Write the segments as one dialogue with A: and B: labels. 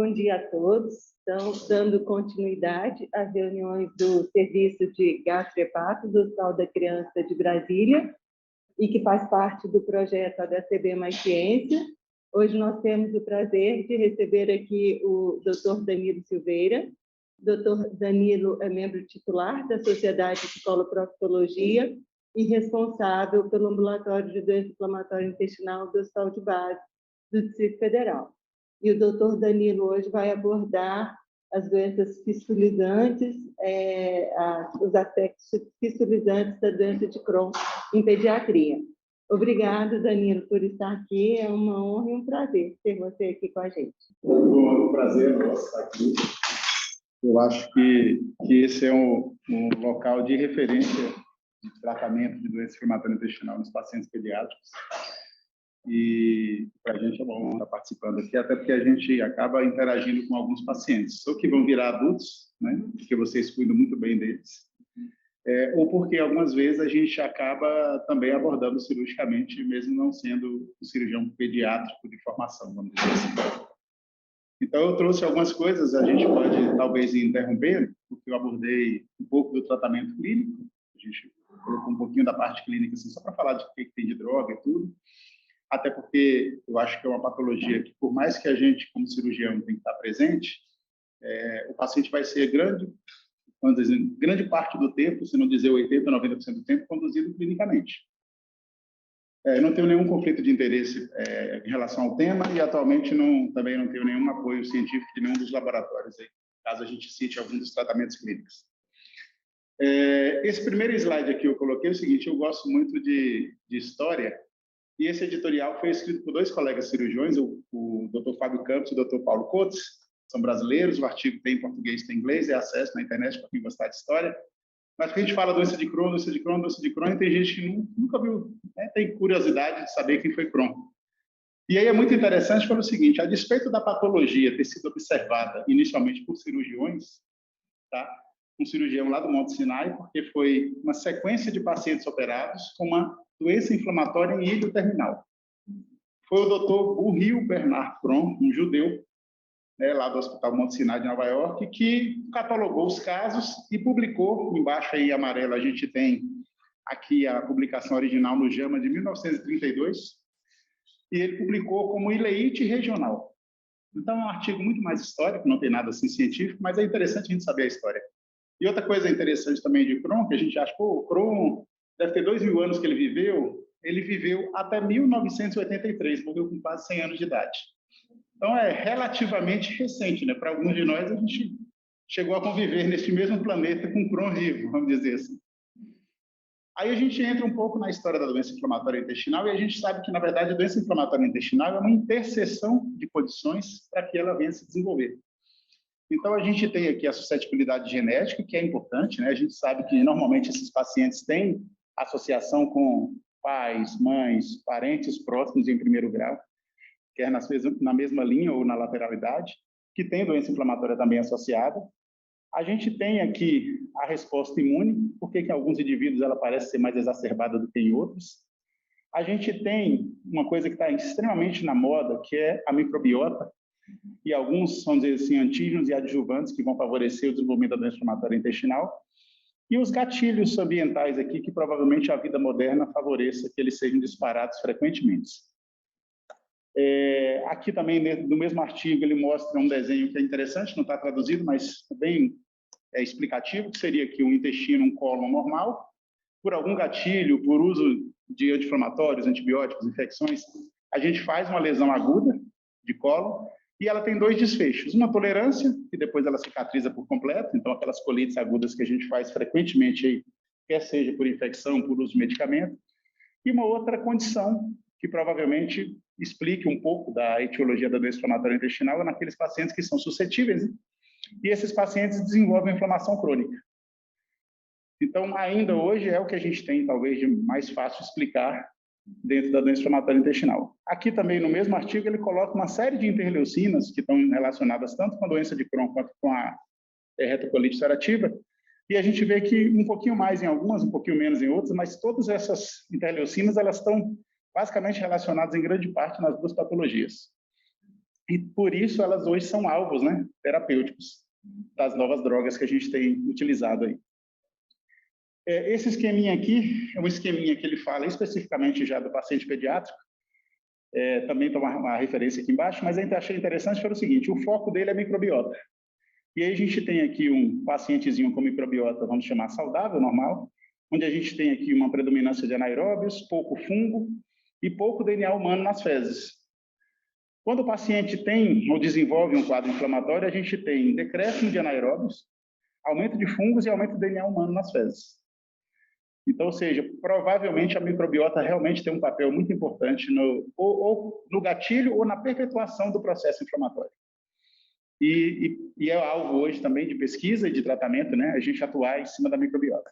A: Bom dia a todos. Estamos dando continuidade às reuniões do Serviço de Gastrohepato do Hospital da Criança de Brasília e que faz parte do projeto HCB Mais Ciência. Hoje nós temos o prazer de receber aqui o Dr. Danilo Silveira. Dr. Danilo é membro titular da Sociedade de Coloproctologia e responsável pelo ambulatório de doença inflamatória intestinal do Hospital de Base do Distrito Federal. E o doutor Danilo hoje vai abordar as doenças fistulizantes, os aspectos fistulizantes da doença de Crohn em pediatria. Obrigado, Danilo, por estar aqui. É uma honra e um prazer ter você aqui com a gente.
B: Um prazer nosso estar aqui. Eu acho que esse é um local de referência de tratamento de doença inflamatória intestinal nos pacientes pediátricos. E para a gente é bom estar participando aqui, até porque a gente acaba interagindo com alguns pacientes, ou que vão virar adultos, né, porque vocês cuidam muito bem deles, ou porque algumas vezes a gente acaba também abordando cirurgicamente, mesmo não sendo um cirurgião pediátrico de formação, vamos dizer assim. Então, eu trouxe algumas coisas, a gente pode talvez interromper, porque eu abordei um pouco do tratamento clínico, a gente colocou um pouquinho da parte clínica, assim, só para falar de o que tem de droga e tudo. Até porque eu acho que é uma patologia que, por mais que a gente, como cirurgião, tem que estar presente, o paciente vai ser grande parte do tempo, se não dizer 80%, 90% do tempo, conduzido clinicamente. Eu não tenho nenhum conflito de interesse em relação ao tema e, atualmente, também não tenho nenhum apoio científico de nenhum dos laboratórios, aí, caso a gente cite algum dos tratamentos clínicos. Esse primeiro slide aqui eu coloquei é o seguinte: eu gosto muito de história. E esse editorial foi escrito por dois colegas cirurgiões, o Dr. Fábio Campos e o Dr. Paulo Cotes, são brasileiros, o artigo tem em português e tem em inglês, é acesso na internet para quem gostar de história. Mas quando a gente fala doença de Crohn, tem gente que nunca viu, né, tem curiosidade de saber quem foi Crohn. E aí é muito interessante pelo seguinte: a despeito da patologia ter sido observada inicialmente por cirurgiões, tá? Um cirurgião lá do Monte Sinai, porque foi uma sequência de pacientes operados com uma doença inflamatória em ilho terminal. Foi o Dr. Burrill Bernard Crohn, um judeu, né, lá do Hospital Monte Sinai de Nova York, que catalogou os casos e publicou. Embaixo aí, amarelo, a gente tem aqui a publicação original no JAMA de 1932, e ele publicou como ileite regional. Então, é um artigo muito mais histórico, não tem nada assim científico, mas é interessante a gente saber a história. E outra coisa interessante também de Crohn, que a gente acha, o Crohn deve ter 2.000 anos que ele viveu até 1983, morreu com quase 100 anos de idade. Então, é relativamente recente, né? Para alguns de nós, a gente chegou a conviver neste mesmo planeta com Crohn vivo, vamos dizer assim. Aí a gente entra um pouco na história da doença inflamatória intestinal e a gente sabe que, na verdade, a doença inflamatória intestinal é uma interseção de condições para que ela venha se desenvolver. Então, a gente tem aqui a suscetibilidade genética, que é importante, né? A gente sabe que, normalmente, esses pacientes têm associação com pais, mães, parentes próximos em primeiro grau, quer na mesma linha ou na lateralidade, que tem doença inflamatória também associada. A gente tem aqui a resposta imune, porque em alguns indivíduos ela parece ser mais exacerbada do que em outros. A gente tem uma coisa que está extremamente na moda, que é a microbiota, e alguns, vamos dizer assim, antígenos e adjuvantes que vão favorecer o desenvolvimento da doença inflamatória intestinal, e os gatilhos ambientais aqui, que provavelmente a vida moderna favoreça que eles sejam disparados frequentemente. Aqui também, no mesmo artigo, ele mostra um desenho que é interessante, não está traduzido, mas bem explicativo, que seria aqui um intestino, um cólon normal, por algum gatilho, por uso de anti-inflamatórios, antibióticos, infecções, a gente faz uma lesão aguda de cólon, e ela tem dois desfechos. Uma tolerância, que depois ela cicatriza por completo, então aquelas colites agudas que a gente faz frequentemente, aí, quer seja por infecção, por uso de medicamento, e uma outra condição que provavelmente explique um pouco da etiologia da doença inflamatória intestinal naqueles pacientes que são suscetíveis, né? E esses pacientes desenvolvem inflamação crônica. Então, ainda hoje é o que a gente tem, talvez, de mais fácil explicar dentro da doença inflamatória intestinal. Aqui também, no mesmo artigo, ele coloca uma série de interleucinas que estão relacionadas tanto com a doença de Crohn quanto com a retocolite ulcerativa, e a gente vê que um pouquinho mais em algumas, um pouquinho menos em outras, mas todas essas interleucinas, elas estão basicamente relacionadas em grande parte nas duas patologias. e por isso elas hoje são alvos, né, terapêuticos das novas drogas que a gente tem utilizado aí. Esse esqueminha aqui é um esqueminha que ele fala especificamente já do paciente pediátrico, também tem uma referência aqui embaixo, mas eu achei interessante pelo seguinte, o foco dele é microbiota. E aí a gente tem aqui um pacientezinho com microbiota, vamos chamar saudável, normal, onde a gente tem aqui uma predominância de anaeróbios, pouco fungo e pouco DNA humano nas fezes. Quando o paciente tem ou desenvolve um quadro inflamatório, a gente tem decréscimo de anaeróbios, aumento de fungos e aumento de DNA humano nas fezes. Então, ou seja, provavelmente a microbiota realmente tem um papel muito importante ou no gatilho ou na perpetuação do processo inflamatório. E é algo hoje também de pesquisa e de tratamento, né? A gente atuar em cima da microbiota.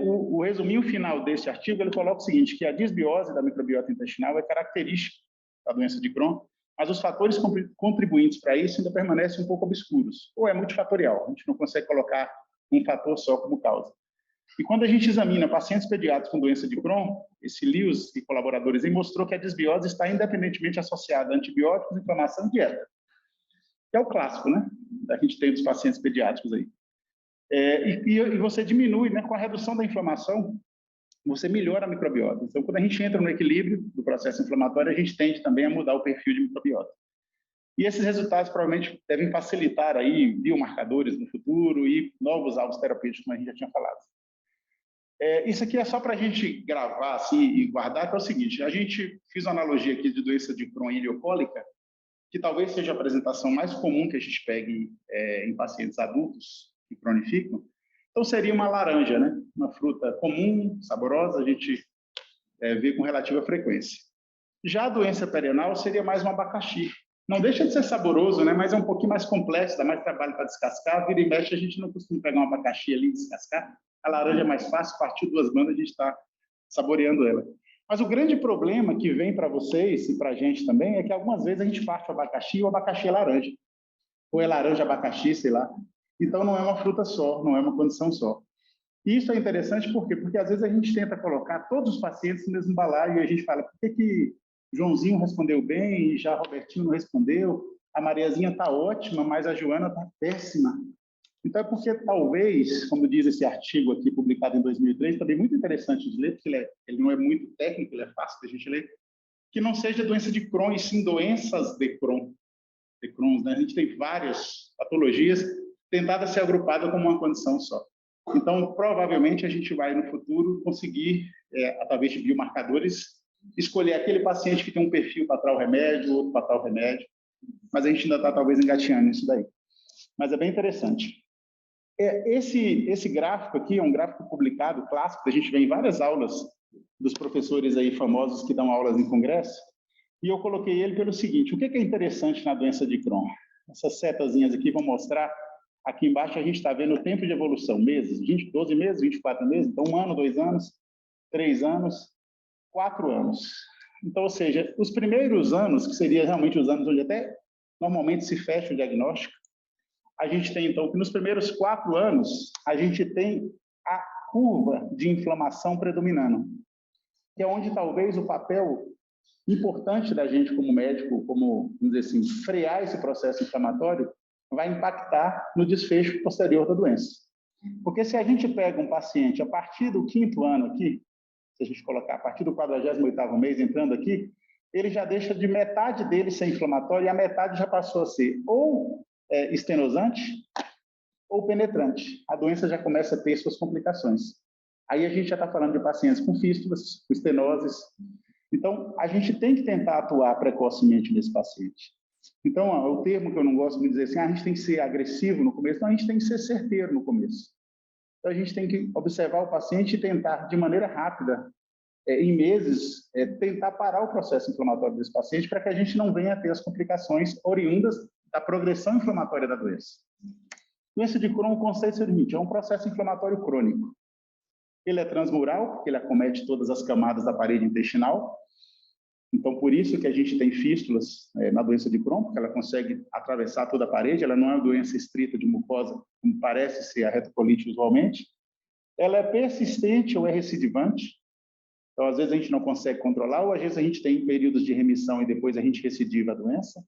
B: O resuminho final desse artigo, ele coloca o seguinte, que a disbiose da microbiota intestinal é característica da doença de Crohn, mas os fatores contribuintes para isso ainda permanecem um pouco obscuros, ou é multifatorial, a gente não consegue colocar um fator só como causa. E quando a gente examina pacientes pediátricos com doença de Crohn, esse Lewis e colaboradores aí mostrou que a disbiose está independentemente associada a antibióticos, inflamação e dieta. Que é o clássico, né? A gente tem dos pacientes pediátricos aí. E você diminui, né? Com a redução da inflamação, você melhora a microbiota. Então, quando a gente entra no equilíbrio do processo inflamatório, a gente tende também a mudar o perfil de microbiota. E esses resultados provavelmente devem facilitar aí biomarcadores no futuro e novos alvos terapêuticos, como a gente já tinha falado. Isso aqui é só para a gente gravar assim, e guardar, que é o seguinte, a gente fez uma analogia aqui de doença de Crohn ileocólica, que talvez seja a apresentação mais comum que a gente pegue em pacientes adultos que cronificam. Então, seria uma laranja, né? Uma fruta comum, saborosa, a gente vê com relativa frequência. Já a doença perianal seria mais um abacaxi. Não deixa de ser saboroso, né? Mas é um pouquinho mais complexo, dá mais trabalho para descascar. Vira e mexe, a gente não costuma pegar um abacaxi ali e descascar. A laranja é mais fácil, partir duas bandas, a gente está saboreando ela. Mas o grande problema que vem para vocês e para a gente também é que algumas vezes a gente parte o abacaxi e o abacaxi é laranja. Ou é laranja abacaxi, sei lá. Então, não é uma fruta só, não é uma condição só. E isso é interessante por quê? Porque às vezes a gente tenta colocar todos os pacientes no mesmo balaio e a gente fala, por que Joãozinho respondeu bem e já Robertinho não respondeu? A Mariazinha está ótima, mas a Joana está péssima. Então, é porque talvez, como diz esse artigo aqui, publicado em 2003, também muito interessante de ler, porque ele não é muito técnico, ele é fácil de a gente ler, que não seja doença de Crohn, e sim doenças de Crohn. De Crohn, né? A gente tem várias patologias tentadas ser agrupadas como uma condição só. Então, provavelmente, a gente vai, no futuro, conseguir, através de biomarcadores, escolher aquele paciente que tem um perfil para tal remédio, outro para tal remédio, mas a gente ainda está, talvez, engatinhando isso daí. Mas é bem interessante. Esse gráfico aqui é um gráfico publicado, clássico, que a gente vê em várias aulas dos professores aí famosos que dão aulas em congresso, e eu coloquei ele pelo seguinte, o que é interessante na doença de Crohn? Essas setazinhas aqui vão mostrar, aqui embaixo a gente está vendo o tempo de evolução, meses, 12 meses, 24 meses, então 1 ano, 2 anos, 3 anos, 4 anos. Então, ou seja, os primeiros anos, que seriam realmente os anos onde até normalmente se fecha o diagnóstico, a gente tem, então, que nos primeiros 4 anos, a gente tem a curva de inflamação predominando, que é onde talvez o papel importante da gente como médico, como, vamos dizer assim, frear esse processo inflamatório, vai impactar no desfecho posterior da doença. Porque se a gente pega um paciente a partir do 5º ano aqui, se a gente colocar a partir do 48º mês entrando aqui, ele já deixa de metade dele ser inflamatório e a metade já passou a ser ou estenosante ou penetrante. A doença já começa a ter suas complicações. Aí a gente já está falando de pacientes com fístulas, com estenoses. Então, a gente tem que tentar atuar precocemente nesse paciente. Então, o termo que eu não gosto de dizer assim, a gente tem que ser agressivo no começo, não, a gente tem que ser certeiro no começo. Então, a gente tem que observar o paciente e tentar, de maneira rápida, em meses, tentar parar o processo inflamatório desse paciente para que a gente não venha a ter as complicações oriundas da progressão inflamatória da doença. Doença de Crohn, o conceito é o seguinte, é um processo inflamatório crônico. Ele é transmural, porque ele acomete todas as camadas da parede intestinal. Então, por isso que a gente tem fístulas na doença de Crohn, porque ela consegue atravessar toda a parede, ela não é uma doença estrita de mucosa, como parece ser a retocolite usualmente. Ela é persistente ou é recidivante. Então, às vezes a gente não consegue controlar, ou às vezes a gente tem períodos de remissão e depois a gente recidiva a doença.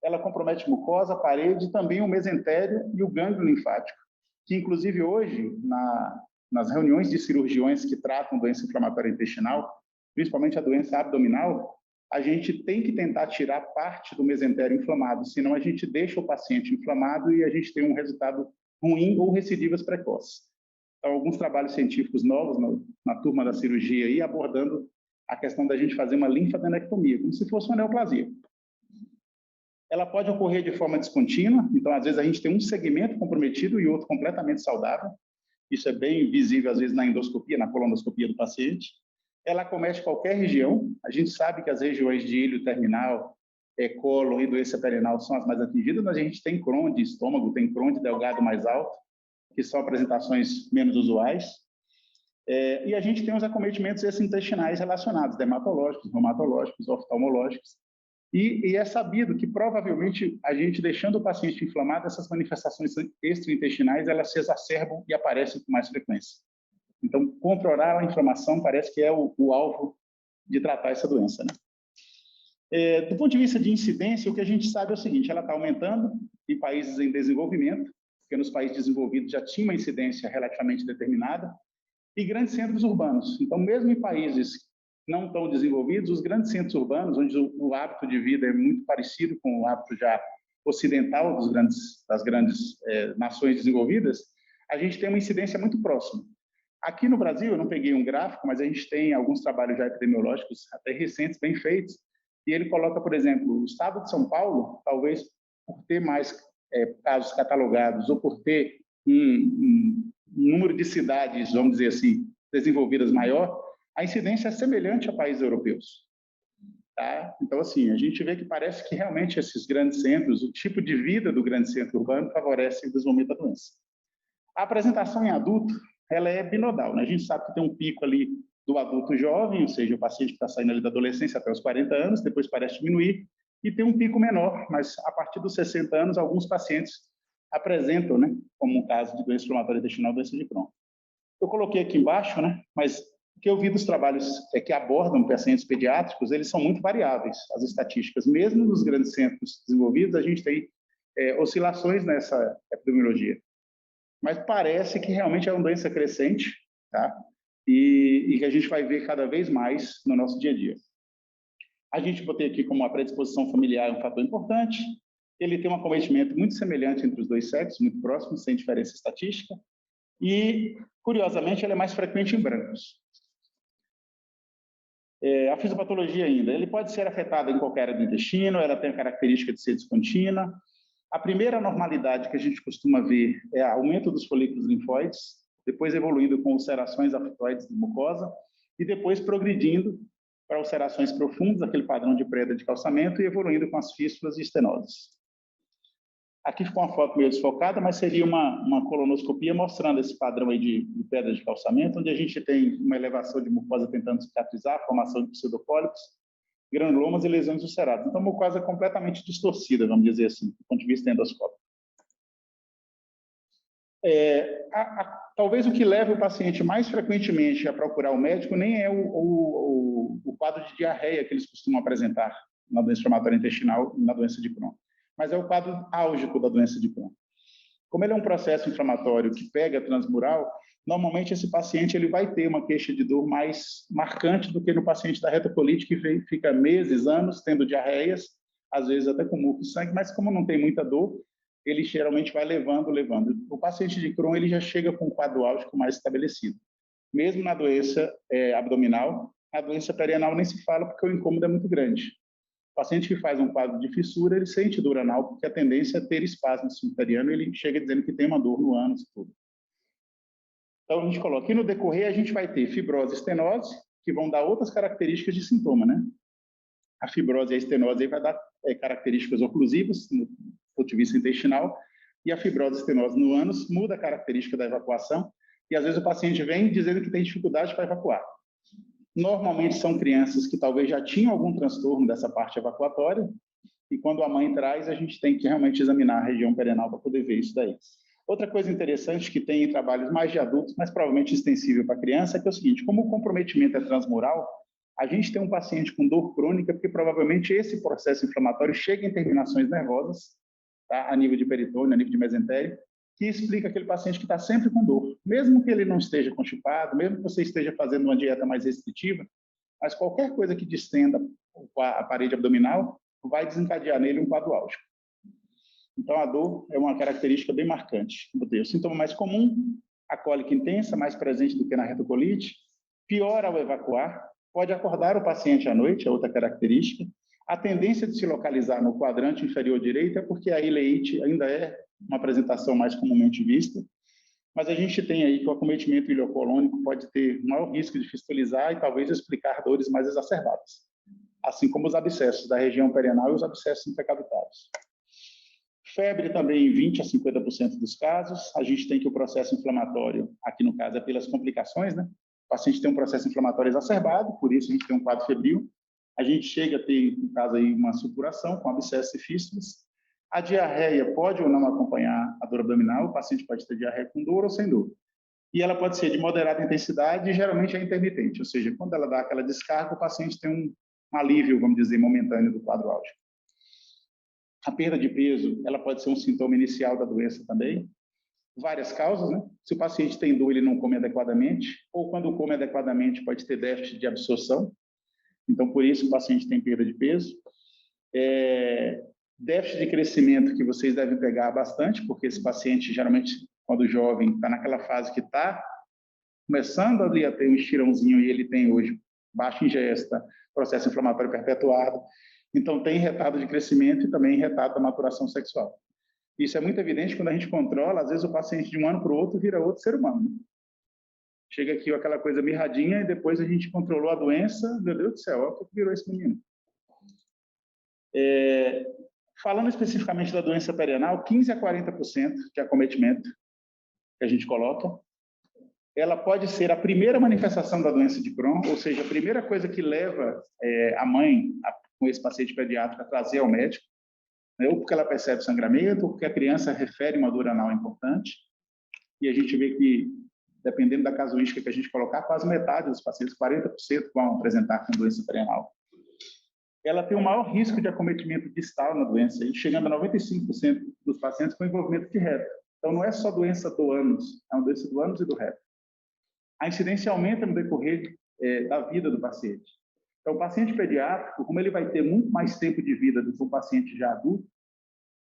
B: Ela compromete mucosa, a parede, também o mesentério e o gânglio linfático, que inclusive hoje, nas reuniões de cirurgiões que tratam doença inflamatória intestinal, principalmente a doença abdominal, a gente tem que tentar tirar parte do mesentério inflamado, senão a gente deixa o paciente inflamado e a gente tem um resultado ruim ou recidivas precoces. Então, alguns trabalhos científicos novos na turma da cirurgia aí, abordando a questão da gente fazer uma linfadenectomia, como se fosse uma neoplasia. Ela pode ocorrer de forma descontínua, então, às vezes, a gente tem um segmento comprometido e outro completamente saudável. Isso é bem visível, às vezes, na endoscopia, na colonoscopia do paciente. Ela acomete qualquer região. A gente sabe que as regiões de ilho terminal, colo e doença perianal são as mais atingidas, mas a gente tem Crohn de estômago, tem Crohn de delgado mais alto, que são apresentações menos usuais. E a gente tem os acometimentos intestinais relacionados, dermatológicos, reumatológicos, oftalmológicos. E é sabido que, provavelmente, a gente deixando o paciente inflamado, essas manifestações extraintestinais, elas se exacerbam e aparecem com mais frequência. Então, controlar a inflamação parece que é o alvo de tratar essa doença, né? Do ponto de vista de incidência, o que a gente sabe é o seguinte, ela está aumentando em países em desenvolvimento, porque nos países desenvolvidos já tinha uma incidência relativamente determinada, e grandes centros urbanos. Então, mesmo em países não tão desenvolvidos, os grandes centros urbanos, onde o hábito de vida é muito parecido com o hábito já ocidental das grandes nações desenvolvidas, a gente tem uma incidência muito próxima. Aqui no Brasil, eu não peguei um gráfico, mas a gente tem alguns trabalhos já epidemiológicos até recentes, bem feitos, e ele coloca, por exemplo, o estado de São Paulo, talvez por ter mais casos catalogados ou por ter um número de cidades, vamos dizer assim, desenvolvidas maior, a incidência é semelhante a países europeus. Tá? Então, assim, a gente vê que parece que realmente esses grandes centros, o tipo de vida do grande centro urbano favorece o desenvolvimento da doença. A apresentação em adulto, ela é binodal, né? A gente sabe que tem um pico ali do adulto jovem, ou seja, o paciente que está saindo ali da adolescência até os 40 anos, depois parece diminuir, e tem um pico menor, mas a partir dos 60 anos, alguns pacientes apresentam, né, como um caso de doença inflamatória intestinal, doença de Crohn. Eu coloquei aqui embaixo, né, mas o que eu vi dos trabalhos que abordam pacientes pediátricos, eles são muito variáveis, as estatísticas. Mesmo nos grandes centros desenvolvidos, a gente tem oscilações nessa epidemiologia. Mas parece que realmente é uma doença crescente, tá? E que a gente vai ver cada vez mais no nosso dia a dia. A gente botei aqui como a predisposição familiar um fator importante. Ele tem um acometimento muito semelhante entre os dois sexos, muito próximo, sem diferença estatística. E, curiosamente, ele é mais frequente em brancos. A fisiopatologia ainda, ele pode ser afetado em qualquer área do intestino, ela tem a característica de ser descontínua. A primeira anormalidade que a gente costuma ver é o aumento dos folículos linfóides, depois evoluindo com ulcerações aftoides de mucosa e depois progredindo para ulcerações profundas, aquele padrão de pedra de calçamento, e evoluindo com as fístulas e estenoses. Aqui ficou uma foto meio desfocada, mas seria uma colonoscopia mostrando esse padrão aí de pedra de calçamento, onde a gente tem uma elevação de mucosa tentando cicatrizar, formação de pseudopólipos, granulomas e lesões ulceradas. Então, a mucosa é completamente distorcida, vamos dizer assim, do ponto de vista endoscópico. Talvez o que leve o paciente mais frequentemente a procurar o médico nem é o quadro de diarreia que eles costumam apresentar na doença inflamatória intestinal e na doença de Crohn, mas é o quadro álgico da doença de Crohn. Como ele é um processo inflamatório que pega transmural, normalmente esse paciente ele vai ter uma queixa de dor mais marcante do que no paciente da retocolite, que fica meses, anos, tendo diarreias, às vezes até com muco de sangue, mas como não tem muita dor, ele geralmente vai levando. O paciente de Crohn ele já chega com um quadro álgico mais estabelecido. Mesmo na doença abdominal, a doença perianal nem se fala porque o incômodo é muito grande. O paciente que faz um quadro de fissura, ele sente dor anal, porque a tendência é ter espasmo esfincteriano, ele chega dizendo que tem uma dor no ânus e tudo. Então, a gente coloca, aqui no decorrer, a gente vai ter fibrose e estenose, que vão dar outras características de sintoma, né? A fibrose e a estenose aí vai dar características oclusivas, do ponto de vista intestinal, e a fibrose e estenose no ânus muda a característica da evacuação, e às vezes o paciente vem dizendo que tem dificuldade para evacuar. Normalmente são crianças que talvez já tinham algum transtorno dessa parte evacuatória, e quando a mãe traz, a gente tem que realmente examinar a região perianal para poder ver isso daí. Outra coisa interessante que tem em trabalhos mais de adultos, mas provavelmente extensível para criança, é que é o seguinte, como o comprometimento é transmural, a gente tem um paciente com dor crônica, porque provavelmente esse processo inflamatório chega em terminações nervosas, tá? A nível de peritônio, a nível de mesentério, que explica aquele paciente que está sempre com dor. Mesmo que ele não esteja constipado, mesmo que você esteja fazendo uma dieta mais restritiva, mas qualquer coisa que distenda a parede abdominal vai desencadear nele um quadro álgico. Então, a dor é uma característica bem marcante. O sintoma mais comum, a cólica intensa, mais presente do que na retocolite, piora ao evacuar, pode acordar o paciente à noite, é outra característica. A tendência de se localizar no quadrante inferior direito é porque a ileite ainda é uma apresentação mais comumente vista, mas a gente tem aí que o acometimento ileocolônico pode ter maior risco de fistulizar e talvez explicar dores mais exacerbadas, assim como os abscessos da região perianal e os abscessos intracavitários. Febre também em 20% a 50% dos casos. A gente tem que o processo inflamatório, aqui no caso é pelas complicações, né? O paciente tem um processo inflamatório exacerbado, por isso a gente tem um quadro febril. A gente chega a ter, no caso aí, uma supuração com abscessos e fístulas. A diarreia pode ou não acompanhar a dor abdominal, o paciente pode ter diarreia com dor ou sem dor. E ela pode ser de moderada intensidade e geralmente é intermitente, ou seja, quando ela dá aquela descarga, o paciente tem um alívio, vamos dizer, momentâneo do quadro álgico. A perda de peso, ela pode ser um sintoma inicial da doença também. Várias causas, né? Se o paciente tem dor, ele não come adequadamente, ou quando come adequadamente, pode ter déficit de absorção. Então, por isso, o paciente tem perda de peso. Déficit de crescimento, que vocês devem pegar bastante, porque esse paciente, geralmente, quando jovem, está naquela fase que está começando ali a ter um estirãozinho, e ele tem hoje baixa ingesta, processo inflamatório perpetuado. Então, tem retardo de crescimento e também retardo da maturação sexual. Isso é muito evidente quando a gente controla, às vezes o paciente de um ano para o outro vira outro ser humano. Chega aqui aquela coisa mirradinha e depois a gente controlou a doença, meu Deus do céu, olha o que virou esse menino. Falando especificamente da doença perianal, 15% a 40% de acometimento que a gente coloca, ela pode ser a primeira manifestação da doença de Crohn, ou seja, a primeira coisa que leva a mãe com esse paciente pediátrico a trazer ao médico, né, ou porque ela percebe sangramento, ou porque a criança refere uma dor anal importante, e a gente vê que, dependendo da casuística que a gente colocar, quase metade dos pacientes, 40%, vão apresentar com doença perianal. Ela tem o maior risco de acometimento distal na doença, chegando a 95% dos pacientes com envolvimento de reto. Então, não é só doença do ânus, é uma doença do ânus e do reto. A incidência aumenta no decorrer da vida do paciente. Então, o paciente pediátrico, como ele vai ter muito mais tempo de vida do que um paciente já adulto,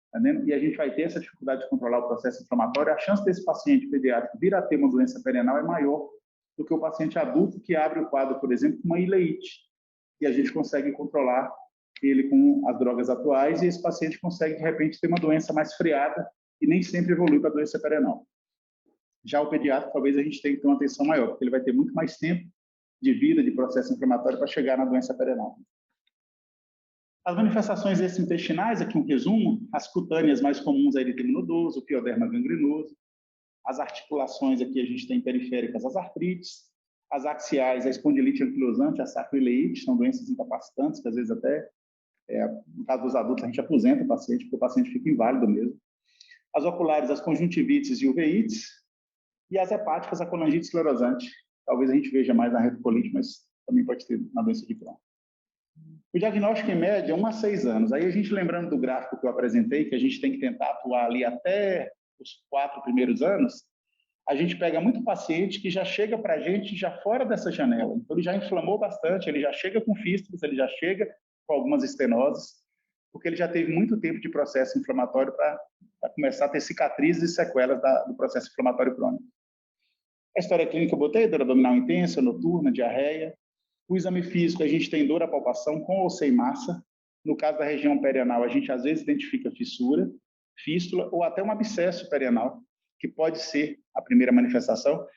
B: tá vendo? E a gente vai ter essa dificuldade de controlar o processo inflamatório, a chance desse paciente pediátrico vir a ter uma doença perianal é maior do que o paciente adulto que abre o quadro, por exemplo, com uma ileite. E a gente consegue controlar ele com as drogas atuais e esse paciente consegue, de repente, ter uma doença mais freada e nem sempre evolui para a doença perianal. Já o pediatra, talvez a gente tenha que ter uma atenção maior, porque ele vai ter muito mais tempo de vida, de processo inflamatório para chegar na doença perianal. As manifestações extraintestinais, aqui um resumo, as cutâneas mais comuns, a eritema nodoso, o pioderma gangrenoso, as articulações aqui a gente tem periféricas, as artrites, as axiais, a espondilite anquilosante, a sacroileite, são doenças incapacitantes, que às vezes até, no caso dos adultos, a gente aposenta o paciente, porque o paciente fica inválido mesmo. As oculares, as conjuntivites e uveites, e as hepáticas, a colangite esclerosante. Talvez a gente veja mais na retocolite, mas também pode ter na doença de Crohn. O diagnóstico em média, 1 a 6 anos. Aí a gente, lembrando do gráfico que eu apresentei, que a gente tem que tentar atuar ali até os 4 primeiros anos, a gente pega muito paciente que já chega para a gente já fora dessa janela. Então, ele já inflamou bastante, ele já chega com fístulas, ele já chega com algumas estenoses, porque ele já teve muito tempo de processo inflamatório para começar a ter cicatrizes e sequelas do processo inflamatório crônico. A história clínica eu botei, dor abdominal intensa, noturna, diarreia. O exame físico, a gente tem dor à palpação com ou sem massa. No caso da região perianal, a gente às vezes identifica fissura, fístula ou até um abscesso perianal, que pode ser a primeira manifestação.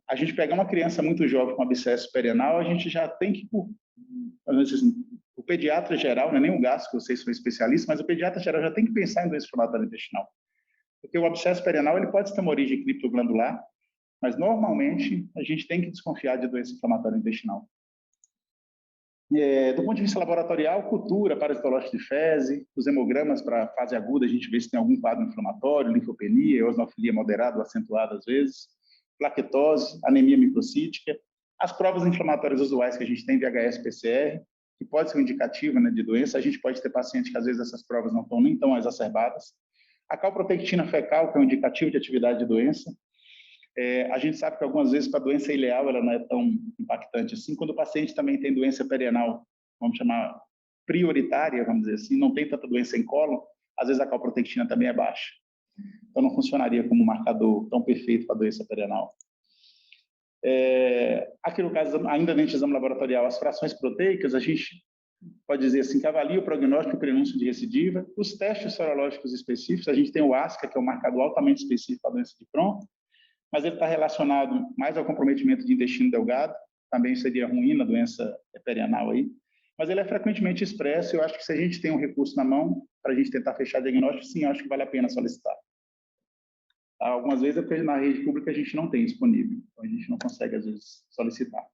B: A gente pegar uma criança muito jovem com abscesso perianal, a gente já tem que, o pediatra geral, não é nem o gastro, que vocês são especialistas, mas o pediatra geral já tem que pensar em doença inflamatória intestinal. Porque o abscesso perianal ele pode ter uma origem criptoglandular, mas normalmente a gente tem que desconfiar de doença inflamatória intestinal. Do ponto de vista laboratorial, cultura parasitológica de fezes, os hemogramas para fase aguda, a gente vê se tem algum quadro inflamatório, linfopenia, eosinofilia moderada ou acentuada às vezes, plaquetose, anemia microcítica, as provas inflamatórias usuais que a gente tem, VHS-PCR, que pode ser um indicativo, né, de doença. A gente pode ter pacientes que às vezes essas provas não estão nem tão exacerbadas. A calprotectina fecal, que é um indicativo de atividade de doença. A gente sabe que algumas vezes para a doença ileal ela não é tão impactante assim. Quando o paciente também tem doença perianal, vamos chamar prioritária, vamos dizer assim, não tem tanta doença em cólon, às vezes a calprotectina também é baixa. Então não funcionaria como marcador tão perfeito para a doença perianal. Aqui no caso, ainda dentro do exame laboratorial, as frações proteicas, a gente pode dizer assim, que avalia o prognóstico e o prenúncio de recidiva. Os testes sorológicos específicos, a gente tem o ASCA, que é um marcador altamente específico para a doença de Crohn, mas ele está relacionado mais ao comprometimento de intestino delgado, também seria ruim na doença perianal aí, mas ele é frequentemente expresso. Eu acho que se a gente tem um recurso na mão para a gente tentar fechar diagnóstico, sim, eu acho que vale a pena solicitar. Algumas vezes é porque na rede pública a gente não tem disponível, então a gente não consegue, às vezes, solicitar.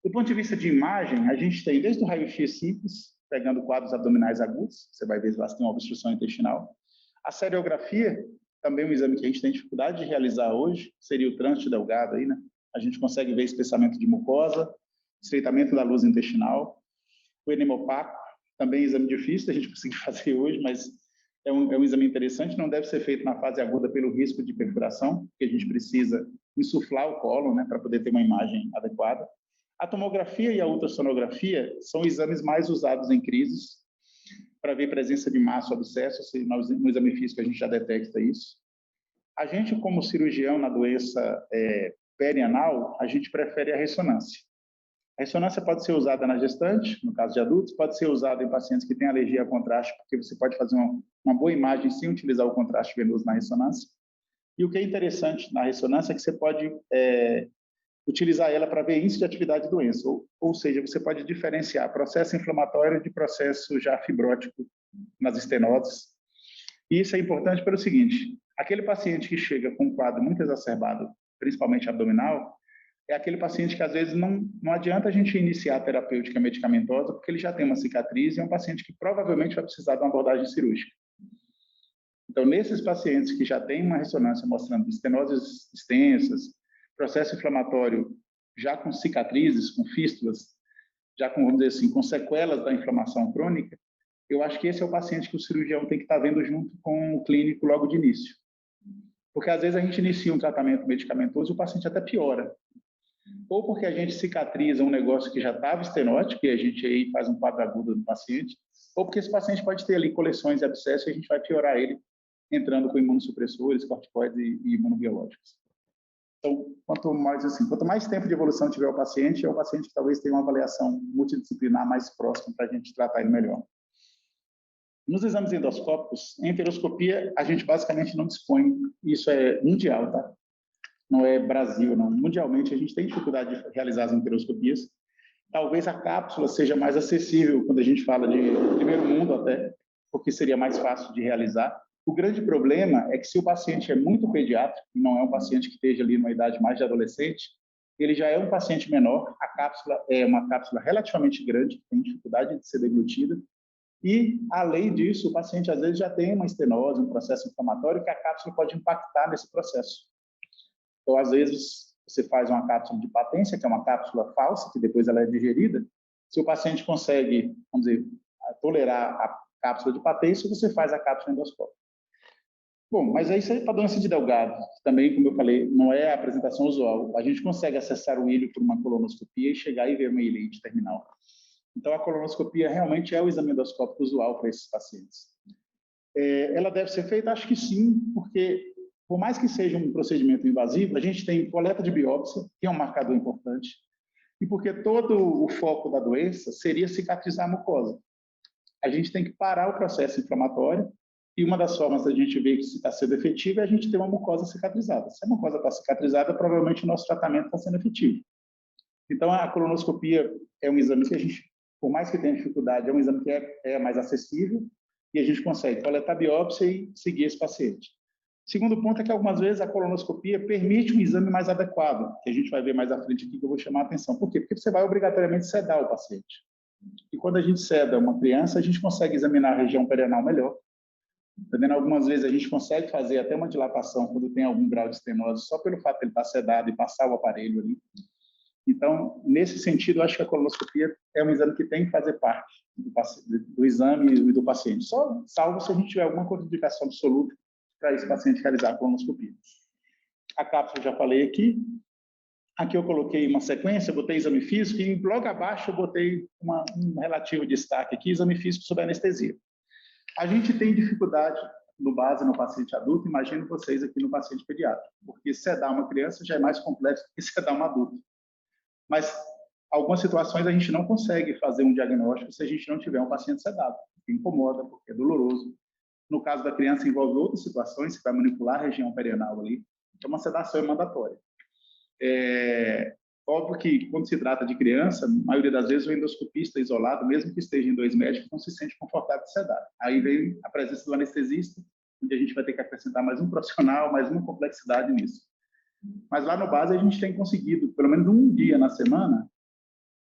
B: Do ponto de vista de imagem, a gente tem desde o raio-x simples, pegando quadros abdominais agudos, você vai ver lá se tem uma obstrução intestinal. A seriografia, também um exame que a gente tem dificuldade de realizar hoje, seria o trânsito delgado aí, né? A gente consegue ver espessamento de mucosa, estreitamento da luz intestinal. O enema opaco, também exame difícil a gente conseguir fazer hoje, mas é um exame interessante, não deve ser feito na fase aguda pelo risco de perfuração, porque a gente precisa insuflar o cólon, né, para poder ter uma imagem adequada. A tomografia e a ultrassonografia são exames mais usados em crises, para ver presença de massa ou abscesso, se no exame físico a gente já detecta isso. A gente, como cirurgião na doença perianal, a gente prefere a ressonância. A ressonância pode ser usada na gestante, no caso de adultos, pode ser usada em pacientes que têm alergia a contraste, porque você pode fazer uma boa imagem sem utilizar o contraste venoso na ressonância. E o que é interessante na ressonância é que você pode utilizar ela para ver índice de atividade de doença, ou seja, você pode diferenciar processo inflamatório de processo já fibrótico nas estenoses. E isso é importante pelo seguinte: aquele paciente que chega com um quadro muito exacerbado, principalmente abdominal, é aquele paciente que às vezes não adianta a gente iniciar a terapêutica medicamentosa, porque ele já tem uma cicatriz e é um paciente que provavelmente vai precisar de uma abordagem cirúrgica. Então, nesses pacientes que já têm uma ressonância mostrando estenoses extensas, processo inflamatório já com cicatrizes, com fístulas, já com, vamos dizer assim, com sequelas da inflamação crônica, eu acho que esse é o paciente que o cirurgião tem que estar vendo junto com o clínico logo de início. Porque às vezes a gente inicia um tratamento medicamentoso e o paciente até piora. Ou porque a gente cicatriza um negócio que já estava estenótico e a gente aí faz um quadro agudo do paciente, ou porque esse paciente pode ter ali coleções e abscessos e a gente vai piorar ele entrando com imunossupressores, corticoides e imunobiológicos. Então, quanto mais tempo de evolução tiver o paciente, é o paciente que talvez tenha uma avaliação multidisciplinar mais próxima para a gente tratar ele melhor. Nos exames endoscópicos, enteroscopia, a gente basicamente não dispõe, isso é mundial, tá? Não é Brasil, não. Mundialmente, a gente tem dificuldade de realizar as enteroscopias. Talvez a cápsula seja mais acessível quando a gente fala de primeiro mundo até, porque seria mais fácil de realizar. O grande problema é que se o paciente é muito pediátrico, e não é um paciente que esteja ali numa idade mais de adolescente, ele já é um paciente menor, a cápsula é uma cápsula relativamente grande, tem dificuldade de ser deglutida, e, além disso, o paciente às vezes já tem uma estenose, um processo inflamatório, que a cápsula pode impactar nesse processo. Então, às vezes, você faz uma cápsula de patência, que é uma cápsula falsa, que depois ela é digerida. Se o paciente consegue, vamos dizer, tolerar a cápsula de patência, você faz a cápsula endoscópica. Bom, mas isso é para doença de Delgado. Também, como eu falei, não é a apresentação usual. A gente consegue acessar o ilho por uma colonoscopia e chegar e ver uma ileite terminal. Então, a colonoscopia realmente é o exame endoscópico usual para esses pacientes. Ela deve ser feita? Acho que sim, porque, por mais que seja um procedimento invasivo, a gente tem coleta de biópsia, que é um marcador importante, e porque todo o foco da doença seria cicatrizar a mucosa. A gente tem que parar o processo inflamatório, e uma das formas da gente ver se está sendo efetivo é a gente ter uma mucosa cicatrizada. Se a mucosa está cicatrizada, provavelmente o nosso tratamento está sendo efetivo. Então, a colonoscopia é um exame que a gente, por mais que tenha dificuldade, é um exame que é mais acessível e a gente consegue coletar biópsia e seguir esse paciente. Segundo ponto é que, algumas vezes, a colonoscopia permite um exame mais adequado, que a gente vai ver mais à frente aqui, que eu vou chamar a atenção. Por quê? Porque você vai obrigatoriamente sedar o paciente. E quando a gente seda uma criança, a gente consegue examinar a região perianal melhor. Também algumas vezes a gente consegue fazer até uma dilatação quando tem algum grau de estenose, só pelo fato de ele estar sedado e passar o aparelho ali. Então, nesse sentido, eu acho que a colonoscopia é um exame que tem que fazer parte do exame e do paciente, salvo se a gente tiver alguma contraindicação absoluta para esse paciente realizar a colonoscopia. A cápsula eu já falei aqui. Aqui eu coloquei uma sequência, eu botei exame físico e logo abaixo eu botei um relativo destaque aqui, exame físico sob anestesia. A gente tem dificuldade no base no paciente adulto, imagino vocês aqui no paciente pediátrico, porque sedar uma criança já é mais complexo do que sedar um adulto. Mas algumas situações a gente não consegue fazer um diagnóstico se a gente não tiver um paciente sedado, porque incomoda, porque é doloroso. No caso da criança envolve outras situações, você vai manipular a região perianal ali, então uma sedação é mandatória. Óbvio que quando se trata de criança, a maioria das vezes o endoscopista isolado, mesmo que esteja em 2 médicos, não se sente confortável de sedar. Aí vem a presença do anestesista, onde a gente vai ter que acrescentar mais um profissional, mais uma complexidade nisso. Mas lá no base a gente tem conseguido, pelo menos um dia na semana,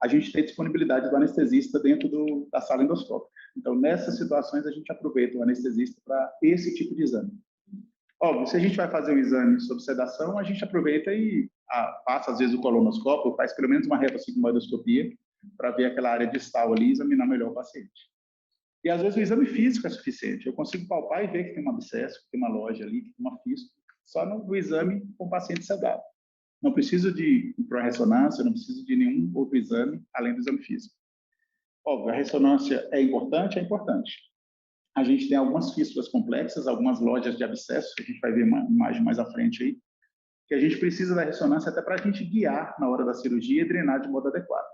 B: a gente tem disponibilidade do anestesista dentro da sala endoscópica. Então, nessas situações, a gente aproveita o anestesista para esse tipo de exame. Óbvio, se a gente vai fazer um exame sobre sedação, a gente aproveita e passa, às vezes, o colonoscópio, faz pelo menos uma retrosigmoidoscopia para ver aquela área distal ali e examinar melhor o paciente. E, às vezes, o exame físico é suficiente. Eu consigo palpar e ver que tem um abscesso, que tem uma loja ali, que tem uma fístula, só no exame com o paciente sedado. Não preciso de ressonância, não preciso de nenhum outro exame, além do exame físico. Óbvio, a ressonância é importante, é importante. A gente tem algumas fístulas complexas, algumas lojas de abscesso, que a gente vai ver uma imagem mais à frente aí, que a gente precisa da ressonância até para a gente guiar na hora da cirurgia e drenar de modo adequado.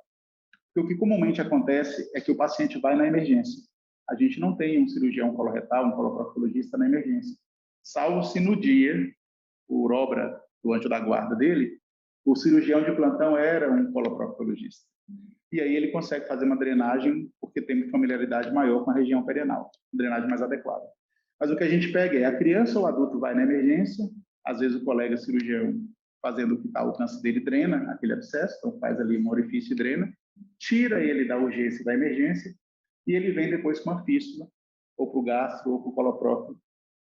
B: Porque o que comumente acontece é que o paciente vai na emergência. A gente não tem um cirurgião coloretal, um coloproctologista na emergência. Salvo se no dia, o urobra, do anjo da guarda dele, o cirurgião de plantão era um coloproctologista. E aí ele consegue fazer uma drenagem porque tem uma familiaridade maior com a região perianal, uma drenagem mais adequada. Mas o que a gente pega é a criança ou o adulto vai na emergência, às vezes o colega cirurgião, fazendo o que está ao alcance dele, drena aquele abscesso, então faz ali um orifício e drena, tira ele da urgência da emergência e ele vem depois com uma fístula, ou para o gastro, ou para o coloprocto,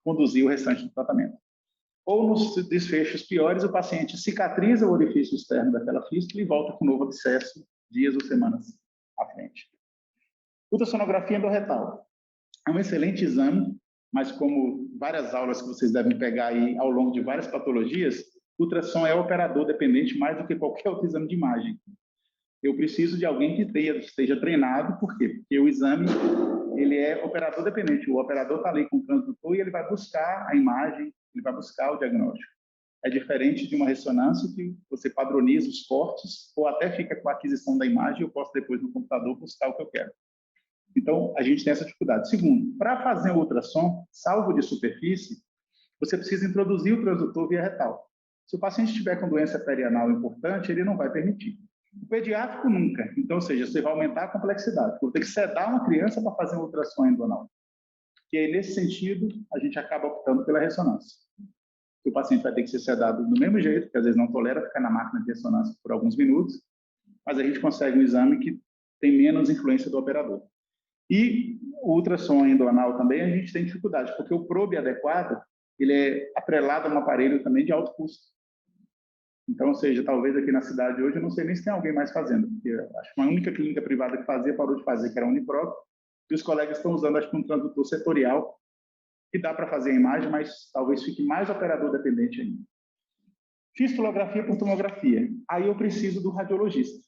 B: conduzir o restante do tratamento. Ou nos desfechos piores, o paciente cicatriza o orifício externo daquela fístula e volta com um novo abscesso dias ou semanas à frente. Ultrassonografia endorretal. É um excelente exame, mas como várias aulas que vocês devem pegar aí ao longo de várias patologias, ultrassom é operador dependente mais do que qualquer outro exame de imagem. Eu preciso de alguém que esteja treinado, por quê? Porque o exame ele é operador dependente. O operador está ali com o transdutor e ele vai buscar a imagem, ele vai buscar o diagnóstico. É diferente de uma ressonância que você padroniza os cortes ou até fica com a aquisição da imagem e eu posso depois no computador buscar o que eu quero. Então, a gente tem essa dificuldade. Segundo, para fazer o ultrassom, salvo de superfície, você precisa introduzir o transdutor via retal. Se o paciente estiver com doença perianal importante, ele não vai permitir. O pediátrico nunca. Então, ou seja, você vai aumentar a complexidade. Eu vou ter que sedar uma criança para fazer um ultrassom endonal. E aí, nesse sentido, a gente acaba optando pela ressonância. O paciente vai ter que ser sedado do mesmo jeito, porque às vezes não tolera ficar na máquina de ressonância por alguns minutos, mas a gente consegue um exame que tem menos influência do operador. E o ultrassom endonal também a gente tem dificuldade, porque o probe adequado, ele é atrelado a um aparelho também de alto custo. Então, ou seja, talvez aqui na cidade hoje, eu não sei nem se tem alguém mais fazendo, porque acho que uma única clínica privada que fazia parou de fazer, que era a Uniproc, e os colegas estão usando, acho que um transdutor setorial, que dá para fazer a imagem, mas talvez fique mais operador dependente ainda. Fistulografia por tomografia. Aí eu preciso do radiologista.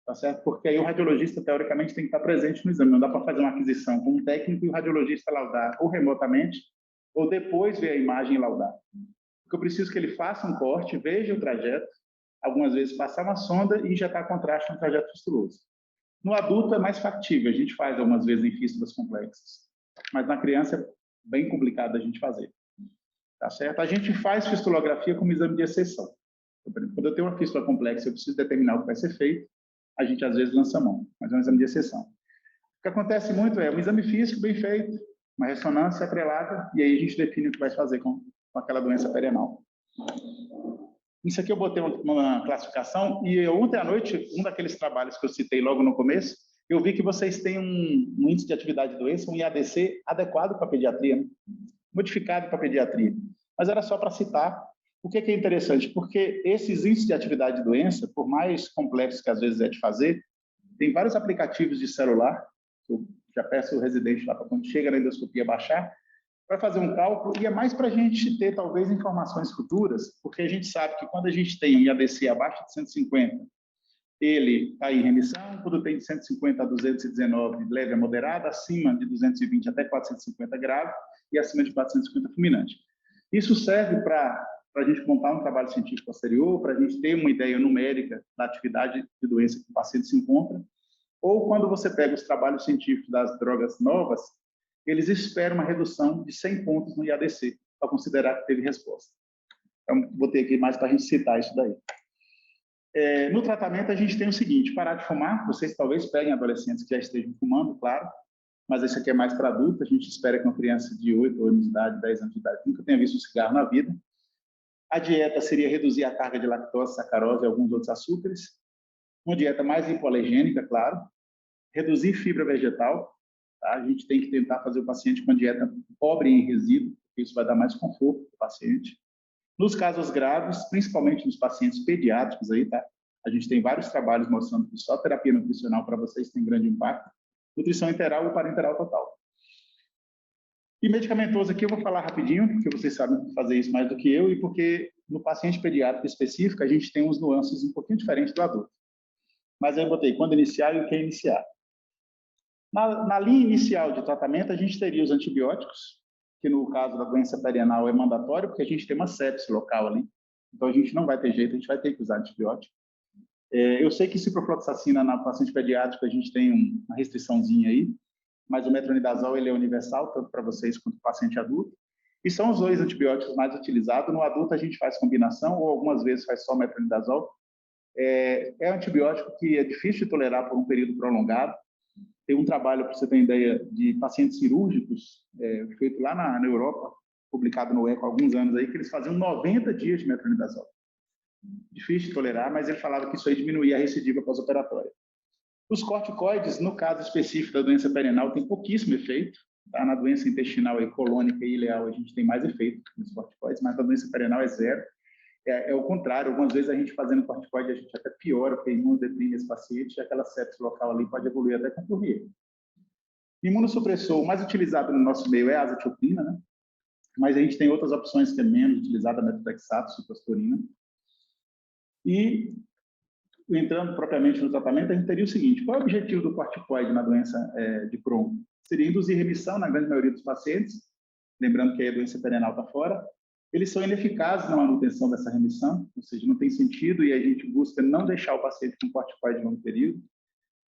B: Tá certo? Porque aí o radiologista, teoricamente, tem que estar presente no exame. Não dá para fazer uma aquisição com um técnico e o radiologista laudar ou remotamente, ou depois ver a imagem e laudar. Porque eu preciso que ele faça um corte, veja o trajeto, algumas vezes passar uma sonda e injetar contraste no trajeto fistuloso. No adulto é mais factível, a gente faz algumas vezes em fístulas complexas. Mas na criança é bem complicado a gente fazer. Tá certo? A gente faz fistulografia como exame de exceção. Quando eu tenho uma fístula complexa, eu preciso determinar o que vai ser feito, a gente às vezes lança a mão, mas é um exame de exceção. O que acontece muito é um exame físico bem feito, uma ressonância atrelada, e aí a gente define o que vai fazer com aquela doença perianal. Isso aqui eu botei uma classificação, e ontem à noite, um daqueles trabalhos que eu citei logo no começo, eu vi que vocês têm um índice de atividade de doença, um IADC adequado para a pediatria, né? Modificado para a pediatria. Mas era só para citar. O que é interessante? Porque esses índices de atividade de doença, por mais complexos que às vezes é de fazer, tem vários aplicativos de celular, que eu já peço o residente lá para quando chega na endoscopia baixar, para fazer um cálculo, e é mais para a gente ter, talvez, informações futuras, porque a gente sabe que quando a gente tem um IADC abaixo de 150, ele está em remissão, quando tem de 150 a 219, leve a moderada, acima de 220 até 450 grave, e acima de 450 fulminante. Isso serve para a gente montar um trabalho científico posterior, para a gente ter uma ideia numérica da atividade de doença que o paciente se encontra, ou quando você pega os trabalhos científicos das drogas novas, eles esperam uma redução de 100 pontos no IADC, para considerar que teve resposta. Então, botei aqui mais para a gente citar isso daí. No tratamento, a gente tem o seguinte: parar de fumar. Vocês talvez peguem adolescentes que já estejam fumando, claro, mas esse aqui é mais para adulto. A gente espera que uma criança de 8 anos de idade, 10 anos de idade, nunca tenha visto um cigarro na vida. A dieta seria reduzir a carga de lactose, sacarose e alguns outros açúcares. Uma dieta mais hipoalergênica, claro. Reduzir fibra vegetal. Tá? A gente tem que tentar fazer o paciente com uma dieta pobre em resíduo, porque isso vai dar mais conforto para o paciente. Nos casos graves, principalmente nos pacientes pediátricos, aí, tá? A gente tem vários trabalhos mostrando que só terapia nutricional para vocês tem grande impacto. Nutrição enteral e parenteral total. E medicamentoso aqui eu vou falar rapidinho, porque vocês sabem fazer isso mais do que eu, e porque no paciente pediátrico específico a gente tem uns nuances um pouquinho diferentes do adulto. Mas eu botei quando iniciar e o que é iniciar. Na linha inicial de tratamento, a gente teria os antibióticos, que no caso da doença perianal é mandatório, porque a gente tem uma sepse local ali. Então, a gente não vai ter jeito, a gente vai ter que usar antibiótico. Eu sei que ciprofloxacina na paciente pediátrico a gente tem uma restriçãozinha aí, mas o metronidazol ele é universal, tanto para vocês quanto para o paciente adulto. E são os dois antibióticos mais utilizados. No adulto, a gente faz combinação, ou algumas vezes faz só metronidazol. É um antibiótico que é difícil de tolerar por um período prolongado. Tem um trabalho, para você ter ideia, de pacientes cirúrgicos, feito lá na Europa, publicado no ECO há alguns anos aí, que eles faziam 90 dias de metronidazol. Difícil de tolerar, mas ele falava que isso aí diminuía a recidiva pós-operatória. Os corticoides, no caso específico da doença perianal, tem pouquíssimo efeito. Tá? Na doença intestinal aí, colônica e ileal, a gente tem mais efeito nos corticoides, mas na doença perianal é zero. É o contrário, algumas vezes a gente fazendo corticoide, a gente até piora, porque imunodeprime esse paciente, e aquela sepse local ali pode evoluir até com porria. Imunossupressor, o mais utilizado no nosso meio é a azathioprina, né? Mas a gente tem outras opções que é menos utilizada, methotrexato, ciclosporina. E, entrando propriamente no tratamento, a gente teria o seguinte: qual é o objetivo do corticoide na doença de Crohn? Seria induzir remissão na grande maioria dos pacientes, lembrando que a doença perianal está fora. Eles são ineficazes na manutenção dessa remissão, ou seja, não tem sentido, e a gente busca não deixar o paciente com corticoide de longo período.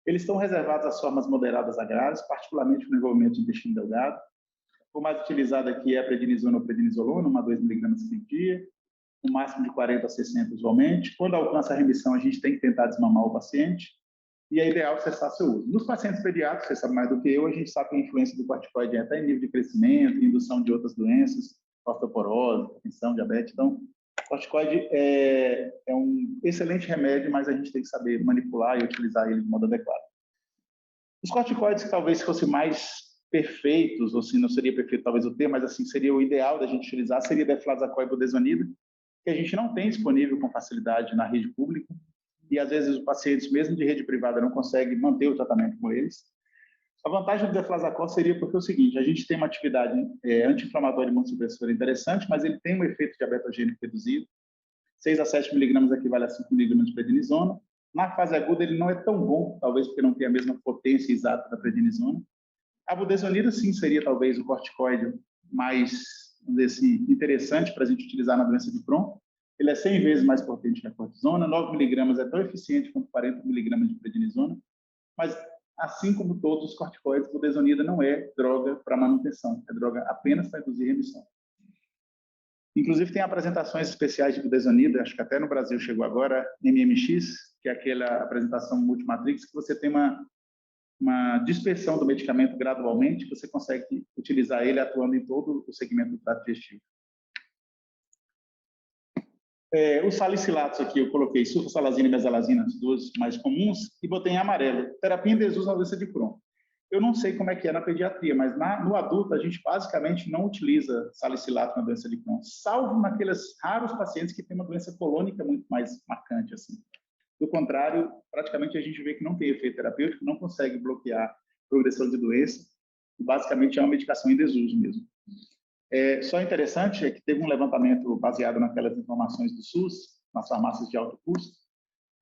B: Eles estão reservados às formas moderadas a graves, particularmente no envolvimento do intestino delgado. O mais utilizado aqui é a prednisona ou prednisolona, uma a 2 mg por dia, no máximo de 40 a 60 usualmente. Quando alcança a remissão, a gente tem que tentar desmamar o paciente, e é ideal cessar seu uso. Nos pacientes pediátricos, você sabe mais do que eu, a gente sabe que a influência do corticoide é até em nível de crescimento, indução de outras doenças, osteoporose, hipertensão, diabetes. Então, o corticoide é um excelente remédio, mas a gente tem que saber manipular e utilizar ele de modo adequado. Os corticoides que talvez fossem mais perfeitos, ou se não seria perfeito talvez o termo, mas assim seria o ideal da gente utilizar, seria deflazacol e budesonida, que a gente não tem disponível com facilidade na rede pública, e às vezes os pacientes, mesmo de rede privada, não conseguem manter o tratamento com eles. A vantagem do deflazacol seria porque é o seguinte: a gente tem uma atividade anti-inflamatória e imunossupressora interessante, mas ele tem um efeito diabetogênico reduzido. 6 a 7 miligramas equivale a 5 miligramas de prednisona. Na fase aguda, ele não é tão bom, talvez porque não tem a mesma potência exata da prednisona. A budesonida, sim, seria talvez o corticoide mais, vamos dizer assim, interessante para a gente utilizar na doença de Crohn. Ele é 100 vezes mais potente que a cortisona. 9 miligramas é tão eficiente quanto 40 miligramas de prednisona, mas assim como todos os corticoides, a budesonida não é droga para manutenção, é droga apenas para induzir remissão. Inclusive, tem apresentações especiais de budesonida, acho que até no Brasil chegou agora, MMX, que é aquela apresentação multimatrix, que você tem uma dispersão do medicamento gradualmente, você consegue utilizar ele atuando em todo o segmento do trato digestivo. Os salicilatos aqui, eu coloquei sulfasalazina e mesalazina, as duas mais comuns, e botei em amarelo. Terapia em desuso na doença de Crohn. Eu não sei como é que é na pediatria, mas no adulto a gente basicamente não utiliza salicilato na doença de Crohn, salvo naqueles raros pacientes que têm uma doença colônica muito mais marcante, assim. Do contrário, praticamente a gente vê que não tem efeito terapêutico, não consegue bloquear a progressão de doença, e basicamente é uma medicação em desuso mesmo. Só interessante é que teve um levantamento baseado naquelas informações do SUS, nas farmácias de alto custo,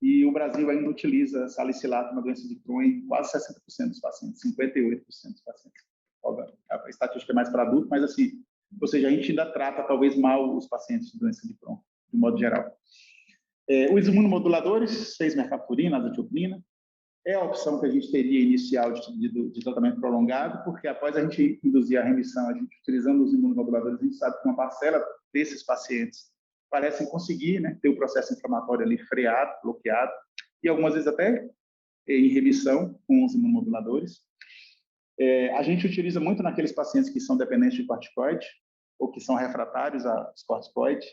B: e o Brasil ainda utiliza salicilato na doença de Crohn em quase 60% dos pacientes, 58% dos pacientes. A estatística é mais para adulto, mas assim, ou seja, a gente ainda trata talvez mal os pacientes de doença de Crohn, de modo geral. Os imunomoduladores, 6-mercapturina, azathioprina, é a opção que a gente teria inicial de tratamento prolongado, porque após a gente induzir a remissão, a gente utilizando os imunomoduladores, a gente sabe que uma parcela desses pacientes parecem conseguir, né, ter o processo inflamatório ali freado, bloqueado, e algumas vezes até em remissão com os imunomoduladores. A gente utiliza muito naqueles pacientes que são dependentes de corticoide ou que são refratários aos corticoides.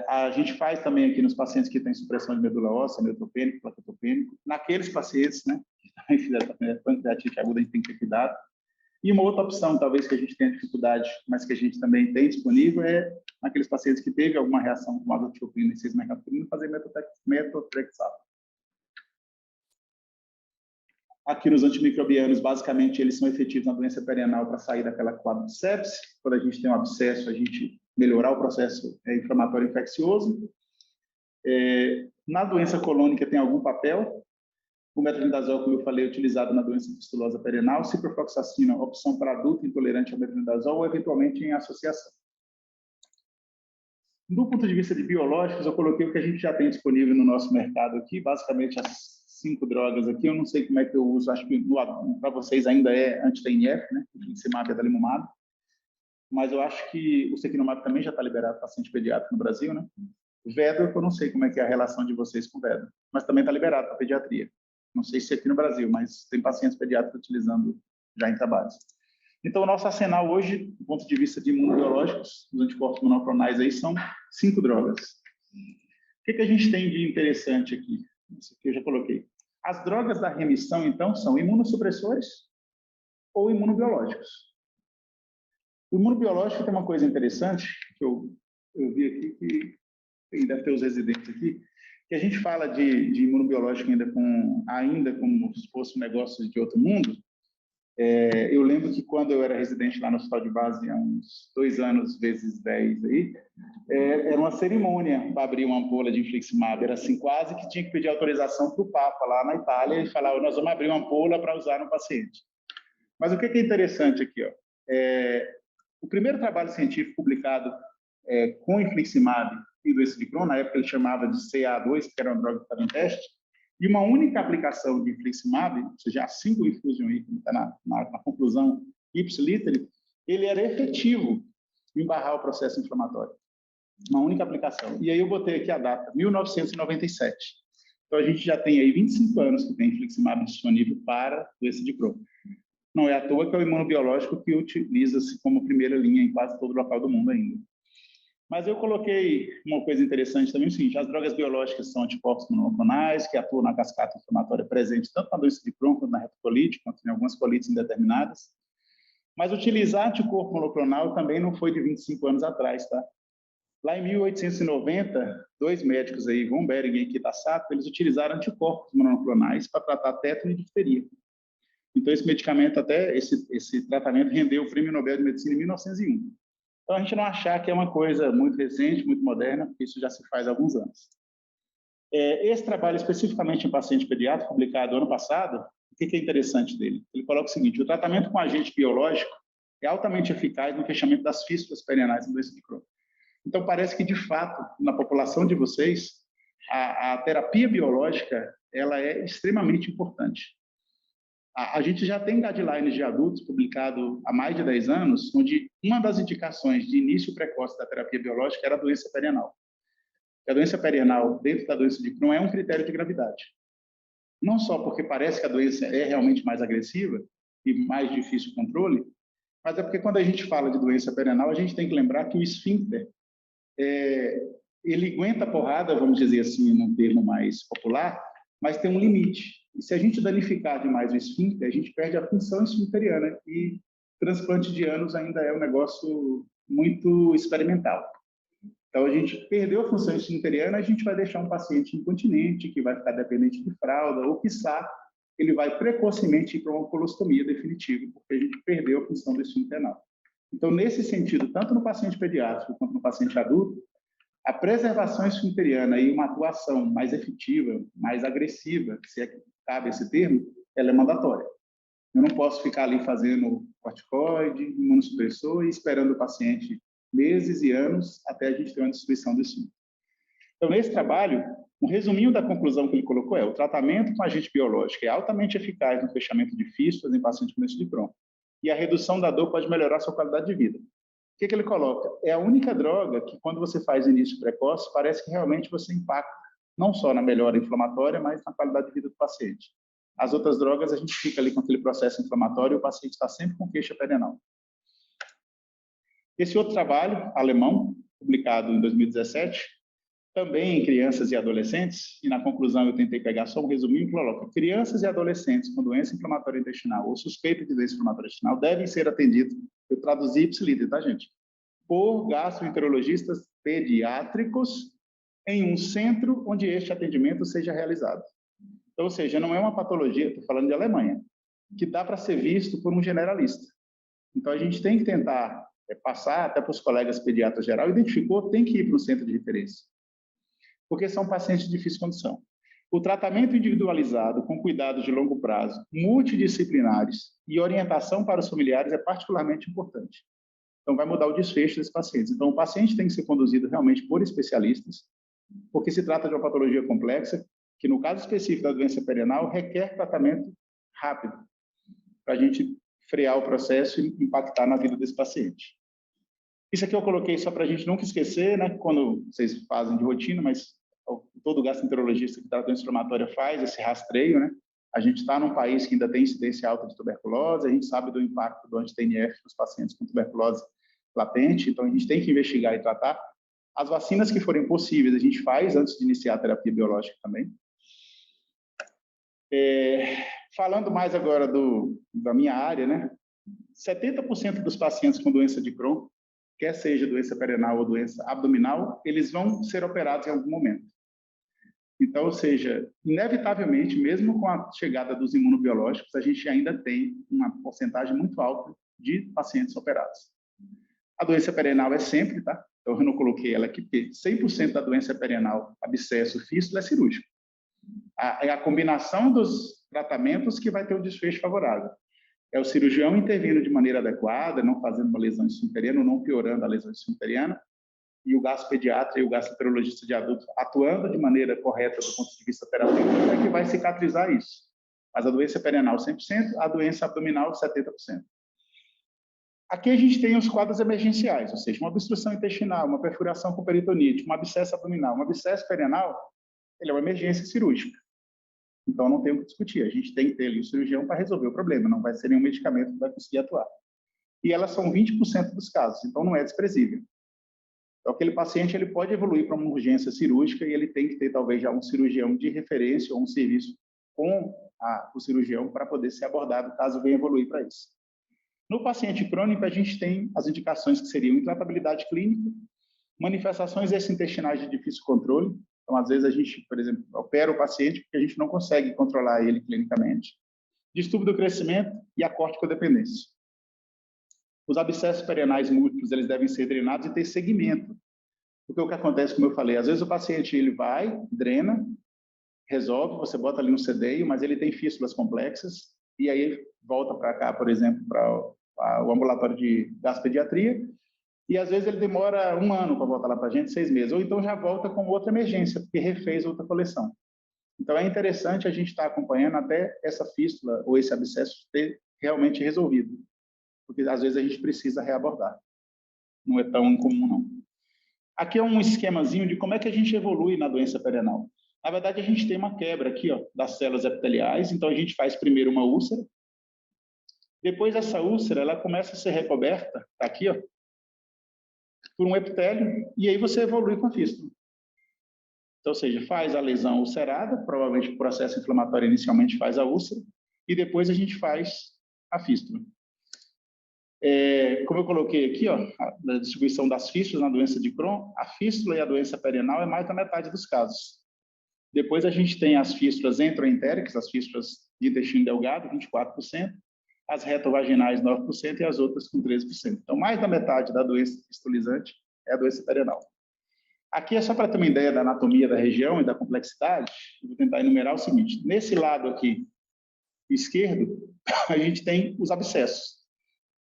B: A gente faz também aqui nos pacientes que têm supressão de medula óssea, neutropênico, plaquetopênico, naqueles pacientes, né, que fizeram pancreatite aguda, a gente tem que ter cuidado. E uma outra opção, talvez, que a gente tenha dificuldade, mas que a gente também tem disponível, é naqueles pacientes que teve alguma reação com azathioprina e 6-mercapturina, fazer metotrexato. Aqui nos antimicrobianos, basicamente, eles são efetivos na doença perianal para sair daquela quadro de sepse. Quando a gente tem um abscesso, a gente melhorar o processo inflamatório infeccioso. Na doença colônica tem algum papel. O metronidazol, como eu falei, é utilizado na doença fistulosa perianal. Ciprofloxacina, opção para adulto intolerante ao metronidazol ou eventualmente em associação. Do ponto de vista de biológicos, eu coloquei o que a gente já tem disponível no nosso mercado aqui, basicamente as 5 drogas aqui. Eu não sei como é que eu uso, acho que para vocês ainda é anti-TNF, né? Infliximab e adalimumab. Mas eu acho que o sequinomab também já está liberado para paciente pediátrico no Brasil, né? O Vedro, eu não sei como é que é a relação de vocês com o Vedro, mas também está liberado para pediatria. Não sei se aqui no Brasil, mas tem pacientes pediátricos utilizando já em trabalhos. Então, o nosso arsenal hoje, do ponto de vista de imunobiológicos, os anticorpos monoclonais aí são 5 drogas. O que a gente tem de interessante aqui? Isso aqui eu já coloquei. As drogas da remissão, então, são imunossupressores ou imunobiológicos. O imunobiológico tem uma coisa interessante que eu vi aqui, que deve ter os residentes aqui, que a gente fala de imunobiológico ainda como se fosse um negócio de outro mundo. Eu lembro que quando eu era residente lá no hospital de base, há uns 2 anos, vezes 10 aí, era uma cerimônia para abrir uma ampola de infliximab. Era assim, quase que tinha que pedir autorização para o Papa lá na Itália e falar, nós vamos abrir uma ampola para usar no paciente. Mas o que é interessante aqui, ó? O primeiro trabalho científico publicado com infliximab e doença de Crohn, na época ele chamava de CA2, que era uma droga que estava em teste, e uma única aplicação de infliximab, ou seja, a single infusion, que está na conclusão ipsiliter, ele era efetivo em barrar o processo inflamatório. Uma única aplicação. E aí eu botei aqui a data, 1997. Então a gente já tem aí 25 anos que tem infliximab disponível para doença de Crohn. Não é à toa que é o imunobiológico que utiliza-se como primeira linha em quase todo local do mundo ainda. Mas eu coloquei uma coisa interessante também, o seguinte, as drogas biológicas são anticorpos monoclonais, que atuam na cascata inflamatória presente tanto na doença de Crohn quanto na retocolite, quanto em algumas colites indeterminadas. Mas utilizar anticorpo monoclonal também não foi de 25 anos atrás, tá? Lá em 1890, 2 médicos aí, von Behring e Kitasato, eles utilizaram anticorpos monoclonais para tratar tétano e difteria. Então, esse medicamento, até esse tratamento, rendeu o Prêmio Nobel de Medicina em 1901. Então, a gente não achar que é uma coisa muito recente, muito moderna, porque isso já se faz há alguns anos. Esse trabalho, especificamente em paciente pediátrico, publicado ano passado, o que é interessante dele? Ele coloca o seguinte, o tratamento com agente biológico é altamente eficaz no fechamento das fístulas perianais em doença de Crohn. Então, parece que, de fato, na população de vocês, a terapia biológica ela é extremamente importante. A gente já tem guidelines de adultos publicado há mais de 10 anos, onde uma das indicações de início precoce da terapia biológica era a doença perianal. A doença perianal, dentro da doença de Crohn, é um critério de gravidade. Não só porque parece que a doença é realmente mais agressiva e mais difícil o controle, mas é porque quando a gente fala de doença perianal, a gente tem que lembrar que o esfíncter, ele aguenta a porrada, vamos dizer assim, num termo mais popular, mas tem um limite. E se a gente danificar demais o esfíncter, a gente perde a função esfincteriana, e transplante de ânus ainda é um negócio muito experimental. Então, a gente perdeu a função esfincteriana, a gente vai deixar um paciente incontinente, que vai ficar dependente de fralda, ou, quiçá, ele vai precocemente ir para uma colostomia definitiva, porque a gente perdeu a função do esfíncter anal. Então, nesse sentido, tanto no paciente pediátrico quanto no paciente adulto, a preservação esfincteriana e uma atuação mais efetiva, mais agressiva, se é que cabe esse termo, ela é mandatória. Eu não posso ficar ali fazendo corticoide, imunossupressor e esperando o paciente meses e anos até a gente ter uma destruição do esfíncter. Então, nesse trabalho, um resuminho da conclusão que ele colocou é: o tratamento com agente biológico é altamente eficaz no fechamento de fístulas em pacientes com doença de Crohn, e a redução da dor pode melhorar a sua qualidade de vida. O que ele coloca? É a única droga que, quando você faz início precoce, parece que realmente você impacta não só na melhora inflamatória, mas na qualidade de vida do paciente. As outras drogas, a gente fica ali com aquele processo inflamatório e o paciente está sempre com queixa perianal. Esse outro trabalho, alemão, publicado em 2017, também em crianças e adolescentes, e na conclusão eu tentei pegar só um resuminho que coloca: crianças e adolescentes com doença inflamatória intestinal ou suspeita de doença inflamatória intestinal devem ser atendidos, eu traduzi ipsiliter, tá, gente? Por gastroenterologistas pediátricos em um centro onde este atendimento seja realizado. Então, ou seja, não é uma patologia, estou falando de Alemanha, que dá para ser visto por um generalista. Então, a gente tem que tentar passar até para os colegas pediatras geral, identificou, tem que ir para o centro de referência, porque são pacientes de difícil condição. O tratamento individualizado, com cuidados de longo prazo, multidisciplinares e orientação para os familiares é particularmente importante. Então, vai mudar o desfecho desses pacientes. Então, o paciente tem que ser conduzido realmente por especialistas, porque se trata de uma patologia complexa, que no caso específico da doença perianal, requer tratamento rápido, para a gente frear o processo e impactar na vida desse paciente. Isso aqui eu coloquei só para a gente nunca esquecer, né? Quando vocês fazem de rotina, mas todo gastroenterologista que trata doença inflamatória faz esse rastreio, né? A gente está num país que ainda tem incidência alta de tuberculose, a gente sabe do impacto do anti-TNF nos pacientes com tuberculose latente, então a gente tem que investigar e tratar. As vacinas que forem possíveis, a gente faz antes de iniciar a terapia biológica também. Falando mais agora da minha área, né? 70% dos pacientes com doença de Crohn, quer seja doença perianal ou doença abdominal, eles vão ser operados em algum momento. Então, ou seja, inevitavelmente, mesmo com a chegada dos imunobiológicos, a gente ainda tem uma porcentagem muito alta de pacientes operados. A doença perianal é sempre, tá? Então, eu não coloquei ela aqui, porque 100% da doença perianal, abscesso, fístula, é cirúrgico. É a combinação dos tratamentos que vai ter um desfecho favorável. É o cirurgião intervindo de maneira adequada, não fazendo uma lesão esfincteriana, não piorando a lesão esfincteriana, e o gastropediatra e o gastroenterologista de adulto atuando de maneira correta do ponto de vista terapêutico, é que vai cicatrizar isso. Mas a doença perianal 100%, a doença abdominal 70%. Aqui a gente tem os quadros emergenciais, ou seja, uma obstrução intestinal, uma perfuração com peritonite, um abscesso abdominal, um abscesso perianal, ele é uma emergência cirúrgica. Então, não tem o que discutir. A gente tem que ter ali o cirurgião para resolver o problema. Não vai ser nenhum medicamento que vai conseguir atuar. E elas são 20% dos casos, então não é desprezível. Então, aquele paciente ele pode evoluir para uma urgência cirúrgica e ele tem que ter, talvez, já um cirurgião de referência ou um serviço com o cirurgião para poder ser abordado, caso venha evoluir para isso. No paciente crônico, a gente tem as indicações que seriam intratabilidade clínica, manifestações extraintestinais de difícil controle. Então, às vezes, a gente, por exemplo, opera o paciente porque a gente não consegue controlar ele clinicamente. Distúrbio do crescimento e a corticodependência. Os abscessos perianais múltiplos, eles devem ser drenados e ter segmento. Porque o que acontece, como eu falei, às vezes o paciente ele vai, drena, resolve, você bota ali um sedeio, mas ele tem fístulas complexas, e aí volta para cá, por exemplo, para o ambulatório de gastropediatria, e às vezes ele demora 1 ano para voltar lá para a gente, 6 meses, ou então já volta com outra emergência, porque refez outra coleção. Então é interessante a gente estar acompanhando até essa fístula ou esse abscesso ter realmente resolvido, porque às vezes a gente precisa reabordar. Não é tão incomum, não. Aqui é um esquemazinho de como é que a gente evolui na doença perianal. Na verdade, a gente tem uma quebra aqui, ó, das células epiteliais, então a gente faz primeiro uma úlcera, depois essa úlcera ela começa a ser recoberta, tá aqui, ó, por um epitélio, e aí você evolui com a fístula. Então, ou seja, faz a lesão ulcerada, provavelmente o processo inflamatório inicialmente faz a úlcera, e depois a gente faz a fístula. Como eu coloquei aqui, ó, a distribuição das fístulas na doença de Crohn, a fístula e a doença perianal é mais da metade dos casos. Depois a gente tem as fístulas enteroentéricas, as fístulas de intestino delgado, 24%, as retovaginais, 9%, e as outras com 13%. Então, mais da metade da doença fistulizante é a doença perianal. Aqui é só para ter uma ideia da anatomia da região e da complexidade. Eu vou tentar enumerar o seguinte. Nesse lado aqui esquerdo, a gente tem os abscessos.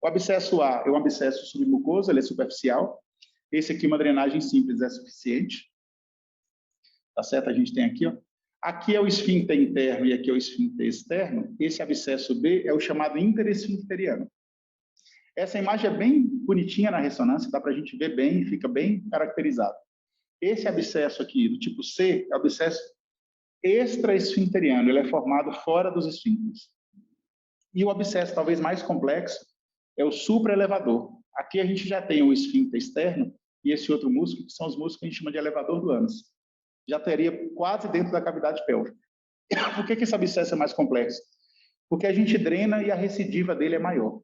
B: O abscesso A é um abscesso submucoso, ele é superficial. Esse aqui, uma drenagem simples, é suficiente. Tá certo? A gente tem aqui, ó. Aqui é o esfíncter interno e aqui é o esfíncter externo. Esse abscesso B é o chamado interesfincteriano. Essa imagem é bem bonitinha na ressonância, dá para a gente ver bem, fica bem caracterizado. Esse abscesso aqui, do tipo C, é o abscesso extraesfincteriano, ele é formado fora dos esfíncteres. E o abscesso talvez mais complexo é o supraelevador. Aqui a gente já tem o esfíncter externo e esse outro músculo, que são os músculos que a gente chama de elevador do ânus. Já teria quase dentro da cavidade pélvica. Por que esse abscesso é mais complexo? Porque a gente drena e a recidiva dele é maior.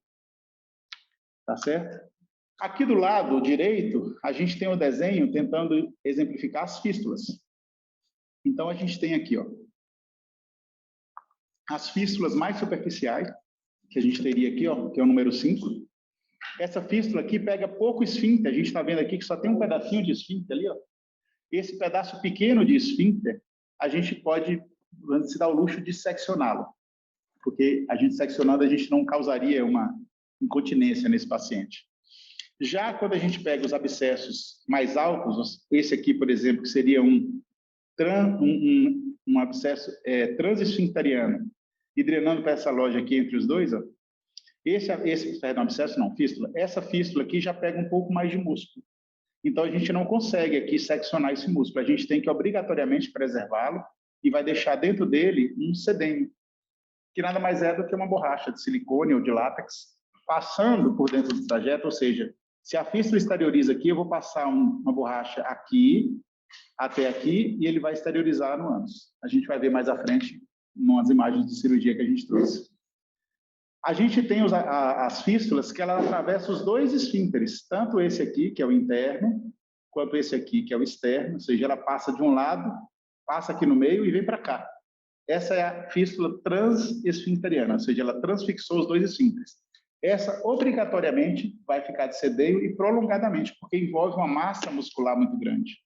B: Tá certo? Aqui do lado direito, a gente tem o desenho tentando exemplificar as fístulas. Então, a gente tem aqui, ó, as fístulas mais superficiais, que a gente teria aqui, ó, que é o número 5. Essa fístula aqui pega pouco esfíncter. A gente está vendo aqui que só tem um pedacinho de esfíncter ali, ó. Esse pedaço pequeno de esfíncter, a gente pode se dar o luxo de seccioná-lo. Porque a gente seccionando, a gente não causaria uma incontinência nesse paciente. Já quando a gente pega os abscessos mais altos, esse aqui, por exemplo, que seria um abscesso transesfincteriano, e drenando para essa loja aqui entre os dois, ó, perdão, abscesso não, fístula. Essa fístula aqui já pega um pouco mais de músculo. Então, a gente não consegue aqui seccionar esse músculo. A gente tem que obrigatoriamente preservá-lo e vai deixar dentro dele um sedêmio, que nada mais é do que uma borracha de silicone ou de látex, passando por dentro do trajeto, ou seja, se a fístula exterioriza aqui, eu vou passar uma borracha aqui, até aqui, e ele vai exteriorizar no ânus. A gente vai ver mais à frente, nas imagens de cirurgia que a gente trouxe. A gente tem as fístulas que ela atravessa os dois esfíncteres, tanto esse aqui, que é o interno, quanto esse aqui, que é o externo, ou seja, ela passa de um lado, passa aqui no meio e vem para cá. Essa é a fístula transesfincteriana, ou seja, ela transfixou os dois esfíncteres. Essa, obrigatoriamente, vai ficar de sedeio e prolongadamente, porque envolve uma massa muscular muito grande.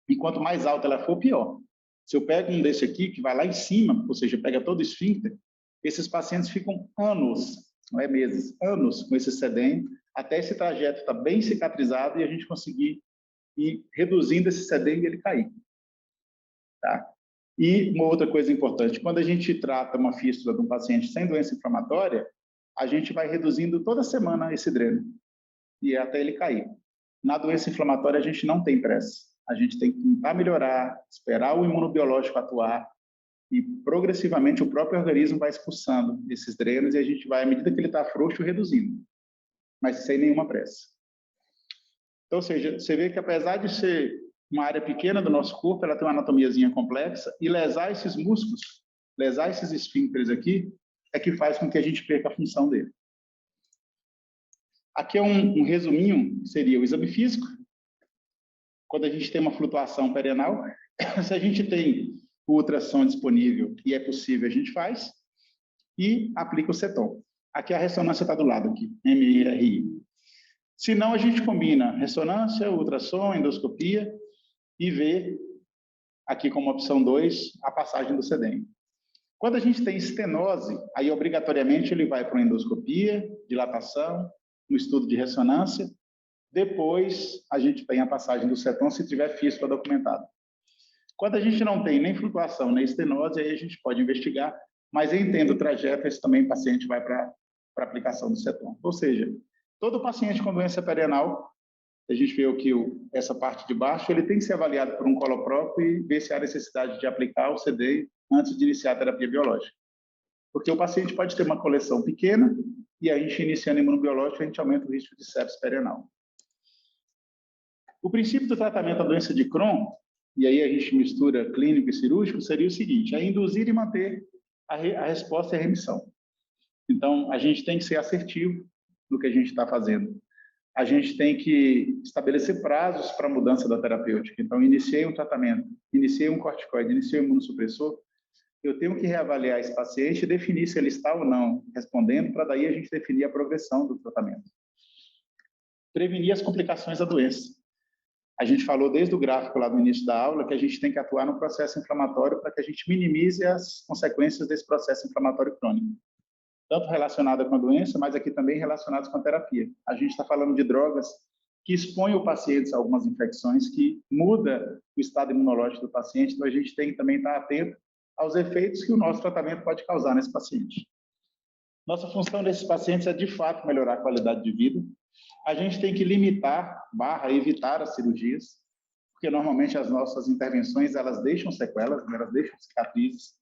B: E quanto mais alta ela for, pior. Se eu pego um desse aqui, que vai lá em cima, ou seja, pega todo o esfíncter, esses pacientes ficam anos, não é meses, anos com esse sedêmio, até esse trajeto estar bem cicatrizado e a gente conseguir ir reduzindo esse sedêmio e ele cair. Tá? E uma outra coisa importante, quando a gente trata uma fístula de um paciente sem doença inflamatória, a gente vai reduzindo toda semana esse dreno, e até ele cair. Na doença inflamatória, a gente não tem pressa. A gente tem que tentar melhorar, esperar o imunobiológico atuar, e progressivamente o próprio organismo vai expulsando esses drenos, e a gente vai, à medida que ele está frouxo, reduzindo, mas sem nenhuma pressa. Então, ou seja, você vê que apesar de ser uma área pequena do nosso corpo, ela tem uma anatomiazinha complexa, e lesar esses músculos, lesar esses esfíncteres aqui, é que faz com que a gente perca a função dele. Aqui é um resuminho, seria o exame físico, quando a gente tem uma flutuação perianal, se a gente tem o ultrassom disponível e é possível, a gente faz, e aplica o cetom. Aqui a ressonância está do lado, aqui, MRI. Se não, a gente combina ressonância, ultrassom, endoscopia, e vê, aqui como opção 2, a passagem do sedêmio. Quando a gente tem estenose, aí obrigatoriamente ele vai para uma endoscopia, dilatação, um estudo de ressonância, depois a gente tem a passagem do cetom se tiver fístula documentada. Quando a gente não tem nem flutuação, nem estenose, aí a gente pode investigar, mas entendo o trajeto, esse também paciente vai para a aplicação do cetom. Ou seja, todo paciente com doença perianal, a gente vê que essa parte de baixo, ele tem que ser avaliado por um coloprop e ver se há necessidade de aplicar o CDI antes de iniciar a terapia biológica. Porque o paciente pode ter uma coleção pequena e a gente iniciando imunobiológico, a gente aumenta o risco de sepsis perianal. O princípio do tratamento da doença de Crohn e aí a gente mistura clínico e cirúrgico, seria o seguinte: é induzir e manter a resposta e a remissão. Então, a gente tem que ser assertivo no que a gente está fazendo. A gente tem que estabelecer prazos para a mudança da terapêutica. Então, iniciei um tratamento, iniciei um corticoide, iniciei um imunossupressor, eu tenho que reavaliar esse paciente e definir se ele está ou não respondendo, para daí a gente definir a progressão do tratamento. Prevenir as complicações da doença. A gente falou desde o gráfico lá no início da aula que a gente tem que atuar no processo inflamatório para que a gente minimize as consequências desse processo inflamatório crônico. Tanto relacionada com a doença, mas aqui também relacionadas com a terapia. A gente está falando de drogas que expõem o paciente a algumas infecções, que muda o estado imunológico do paciente, então a gente tem que também estar atento aos efeitos que o nosso tratamento pode causar nesse paciente. Nossa função desses pacientes é, de fato, melhorar a qualidade de vida. A gente tem que limitar, evitar as cirurgias, porque normalmente as nossas intervenções, elas deixam sequelas, elas deixam cicatrizes,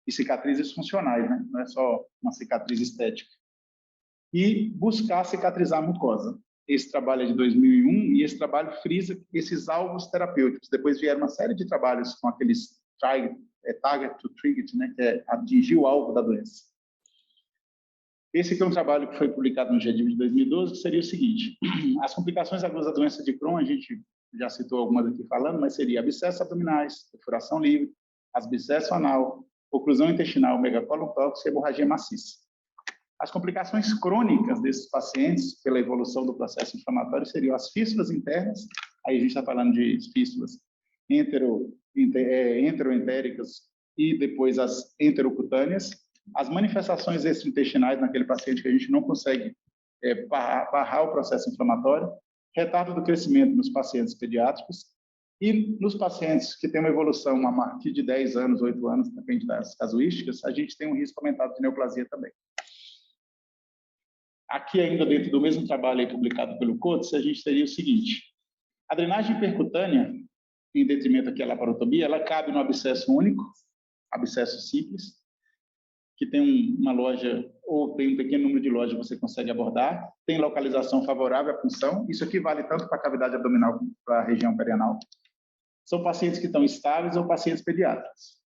B: e cicatrizes funcionais, né? Não é só uma cicatriz estética. E buscar cicatrizar a mucosa. Esse trabalho é de 2001 e esse trabalho frisa esses alvos terapêuticos. Depois vieram uma série de trabalhos com aqueles target to trigger, né? Que é atingir o alvo da doença. Esse aqui é um trabalho que foi publicado no GEDIV de 2012, que seria o seguinte: as complicações agudas da doença de Crohn, a gente já citou algumas aqui falando, mas seria abscessos abdominais, perfuração livre, abscesso anal, oclusão intestinal, megacolon tóxico e hemorragia maciça. As complicações crônicas desses pacientes, pela evolução do processo inflamatório, seriam as fístulas internas, aí a gente está falando de fístulas enteroentéricas e depois as enterocutâneas, as manifestações extraintestinais naquele paciente que a gente não consegue barrar o processo inflamatório, retardo do crescimento nos pacientes pediátricos, e nos pacientes que têm uma evolução a partir de 10 anos, 8 anos, depende das casuísticas, a gente tem um risco aumentado de neoplasia também. Aqui, ainda dentro do mesmo trabalho aí publicado pelo Coates, a gente teria o seguinte: a drenagem percutânea, em detrimento aqui à laparotomia, ela cabe no abscesso único, abscesso simples, que tem uma loja, ou tem um pequeno número de lojas que você consegue abordar, tem localização favorável à punção, isso aqui vale tanto para a cavidade abdominal como para a região perianal. São pacientes que estão estáveis ou pacientes pediátricos.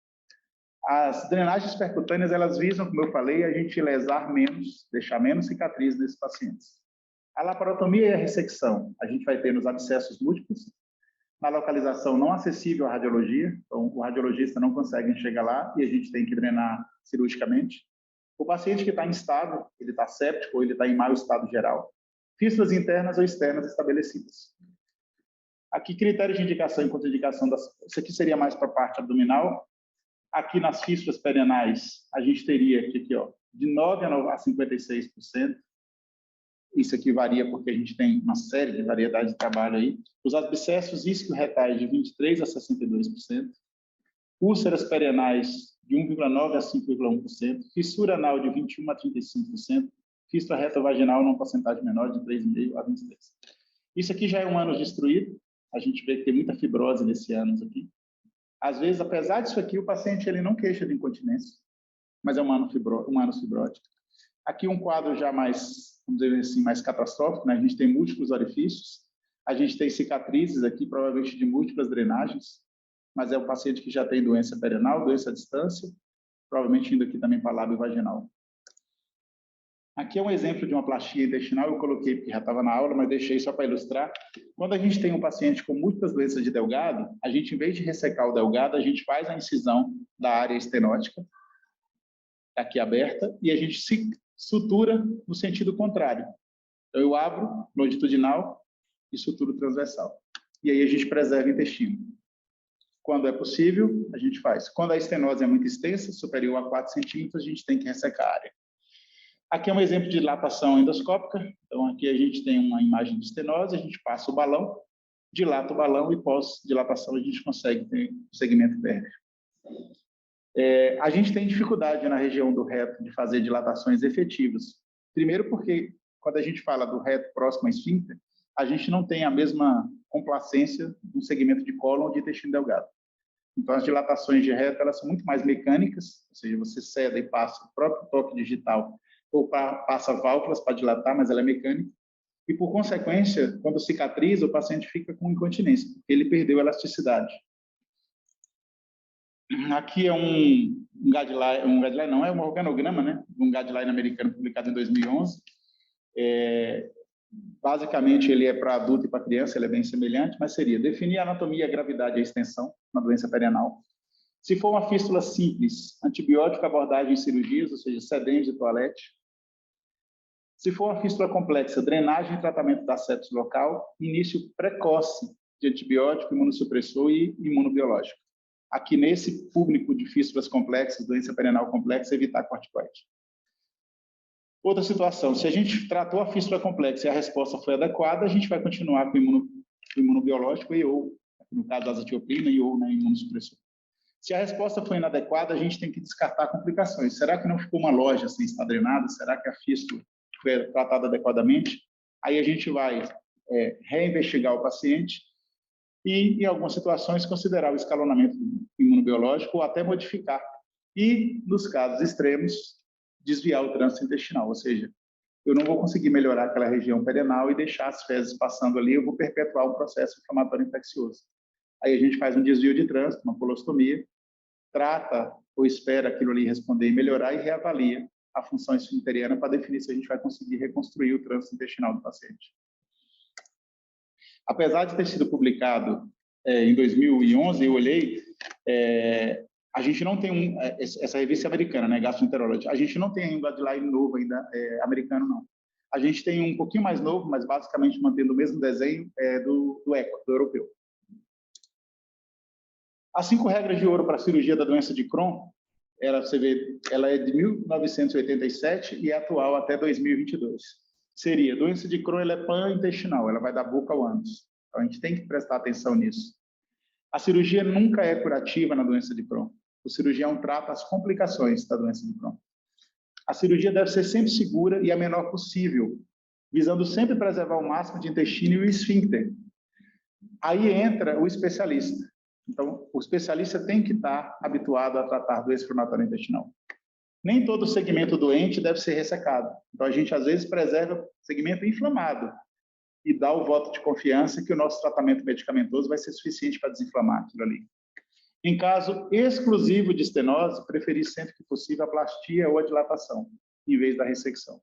B: As drenagens percutâneas, elas visam, como eu falei, a gente lesar menos, deixar menos cicatriz nesses pacientes. A laparotomia e a ressecção, a gente vai ter nos abscessos múltiplos, na localização não acessível à radiologia, então o radiologista não consegue chegar lá e a gente tem que drenar cirurgicamente. O paciente que está instável, ele está séptico ou ele está em mau estado geral. Fístulas internas ou externas estabelecidas. Aqui, critérios de indicação e contraindicação, isso aqui seria mais para a parte abdominal. Aqui nas fístulas perianais, a gente teria aqui, ó, de 9% a 56%. Isso aqui varia porque a gente tem uma série de variedades de trabalho aí. Os abscessos isquio-retais de 23% a 62%. Úlceras perianais de 1,9% a 5,1%. Fissura anal de 21% a 35%. Fístula retovaginal numa porcentagem menor de 3,5% a 23%. Isso aqui já é um ânus destruído. A gente vê que tem muita fibrose nesse ânus aqui. Às vezes, apesar disso aqui, o paciente ele não queixa de incontinência, mas é um ânus fibrótico. Aqui um quadro já mais, vamos dizer assim, mais catastrófico, né? A gente tem múltiplos orifícios, a gente tem cicatrizes aqui, provavelmente de múltiplas drenagens, mas é um paciente que já tem doença perianal, doença à distância, provavelmente indo aqui também para lábio vaginal. Aqui é um exemplo de uma plastia intestinal, eu coloquei porque já estava na aula, mas deixei só para ilustrar. Quando a gente tem um paciente com múltiplas doenças de delgado, a gente, em vez de ressecar o delgado, a gente faz a incisão da área estenótica, aqui aberta, e a gente se sutura no sentido contrário. Então, eu abro longitudinal e suturo transversal. E aí a gente preserva o intestino. Quando é possível, a gente faz. Quando a estenose é muito extensa, superior a 4 centímetros, a gente tem que ressecar a área. Aqui é um exemplo de dilatação endoscópica. Então, aqui a gente tem uma imagem de estenose, a gente passa o balão, dilata o balão e pós-dilatação a gente consegue ter um segmento pérvio. A gente tem dificuldade na região do reto de fazer dilatações efetivas. Primeiro porque, quando a gente fala do reto próximo ao esfíncter, a gente não tem a mesma complacência no segmento de cólon ou de intestino delgado. Então, as dilatações de reto, elas são muito mais mecânicas, ou seja, você ceda e passa o próprio toque digital ou passa válvulas para dilatar, mas ela é mecânica. E, por consequência, quando cicatriza, o paciente fica com incontinência, porque ele perdeu a elasticidade. Aqui é um guideline não, é um organograma, né? Um guideline americano publicado em 2011. Basicamente, ele é para adulto e para criança, ele é bem semelhante, mas seria definir a anatomia, a gravidade e a extensão na doença perianal. Se for uma fístula simples, antibiótico, abordagem e cirurgias, ou seja, sedências e toalete. Se for uma fístula complexa, drenagem e tratamento da sepse local, início precoce de antibiótico, imunossupressor e imunobiológico. Aqui, nesse público de fístulas complexas, doença perianal complexa, evitar corticoide. Outra situação, se a gente tratou a fístula complexa e a resposta foi adequada, a gente vai continuar com o imunobiológico e ou, no caso da azatioprina, e ou imunossupressor. Se a resposta foi inadequada, a gente tem que descartar complicações. Será que não ficou uma loja sem estar drenada? Será que a fístula foi tratada adequadamente? Aí a gente vai reinvestigar o paciente e, em algumas situações, considerar o escalonamento imunobiológico ou até modificar. E, nos casos extremos, desviar o trânsito intestinal, ou seja, eu não vou conseguir melhorar aquela região perianal e deixar as fezes passando ali, eu vou perpetuar um processo inflamatório infeccioso. Aí a gente faz um desvio de trânsito, uma colostomia, trata ou espera aquilo ali responder e melhorar e reavalia a função esfincteriana para definir se a gente vai conseguir reconstruir o trânsito intestinal do paciente. Apesar de ter sido publicado em 2011, eu olhei, a gente não tem essa revista americana, né, Gastroenterology, a gente não tem um guideline novo ainda, americano não. A gente tem um pouquinho mais novo, mas basicamente mantendo o mesmo desenho do ECO, do europeu. As 5 regras de ouro para a cirurgia da doença de Crohn, você vê, ela é de 1987 e é atual até 2022. Seria, doença de Crohn, ela é pan-intestinal, ela vai da boca ao ânus. Então, a gente tem que prestar atenção nisso. A cirurgia nunca é curativa na doença de Crohn. O cirurgião trata as complicações da doença de Crohn. A cirurgia deve ser sempre segura e a menor possível, visando sempre preservar o máximo de intestino e o esfíncter. Aí entra o especialista. Então, o especialista tem que estar habituado a tratar doença inflamatória intestinal. Nem todo segmento doente deve ser ressecado. Então, a gente, às vezes, preserva o segmento inflamado e dá o voto de confiança que o nosso tratamento medicamentoso vai ser suficiente para desinflamar aquilo ali. Em caso exclusivo de estenose, preferir sempre que possível a plastia ou a dilatação, em vez da ressecção.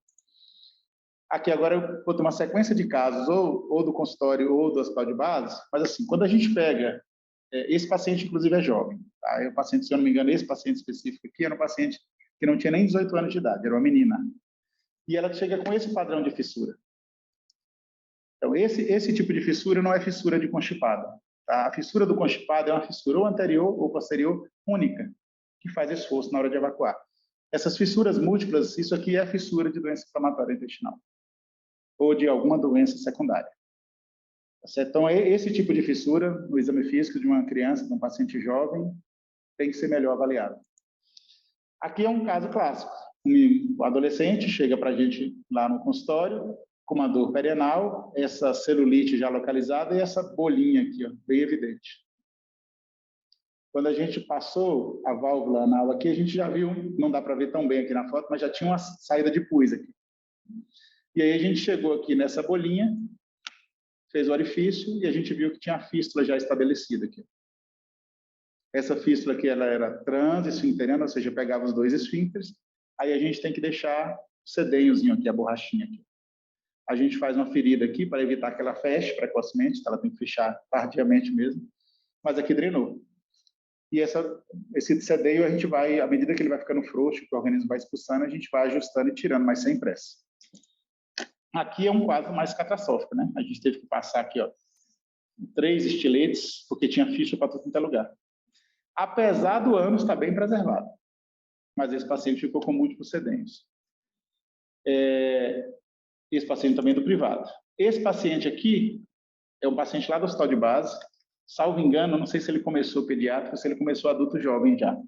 B: Aqui agora eu vou ter uma sequência de casos, ou do consultório ou do hospital de base, mas assim, quando a gente pega, esse paciente inclusive é jovem, tá? O paciente, se eu não me engano, esse paciente específico aqui era um paciente que não tinha nem 18 anos de idade, era uma menina. E ela chega com esse padrão de fissura. Então, esse tipo de fissura não é fissura de constipado. Tá? A fissura do constipado é uma fissura ou anterior ou posterior única, que faz esforço na hora de evacuar. Essas fissuras múltiplas, isso aqui é fissura de doença inflamatória intestinal ou de alguma doença secundária. Então, esse tipo de fissura, no exame físico de uma criança, de um paciente jovem, tem que ser melhor avaliado. Aqui é um caso clássico. O adolescente chega para a gente lá no consultório com uma dor perianal, essa celulite já localizada e essa bolinha aqui, ó, bem evidente. Quando a gente passou a válvula anal aqui, a gente já viu, não dá para ver tão bem aqui na foto, mas já tinha uma saída de pus aqui. E aí a gente chegou aqui nessa bolinha, fez o orifício e a gente viu que tinha a fístula já estabelecida aqui. Essa fístula aqui, ela era transesfincteriana, ou seja, pegava os dois esfíncteres, aí a gente tem que deixar o sedenhozinho aqui, a borrachinha aqui. A gente faz uma ferida aqui para evitar que ela feche precocemente, ela tem que fechar tardiamente mesmo, mas aqui drenou. E esse sedeio a gente vai, à medida que ele vai ficando frouxo, que o organismo vai expulsando, a gente vai ajustando e tirando, mas sem pressa. Aqui é um quadro mais catastrófico, né? A gente teve que passar aqui, ó, 3 estiletes, porque tinha ficha para tudo quanto é lugar. Apesar do ânus estar bem preservado, mas esse paciente ficou com múltiplos sedenhos. Esse paciente também é do privado. Esse paciente aqui é um paciente lá do hospital de base, salvo engano, não sei se ele começou pediátrico ou se ele começou adulto jovem já.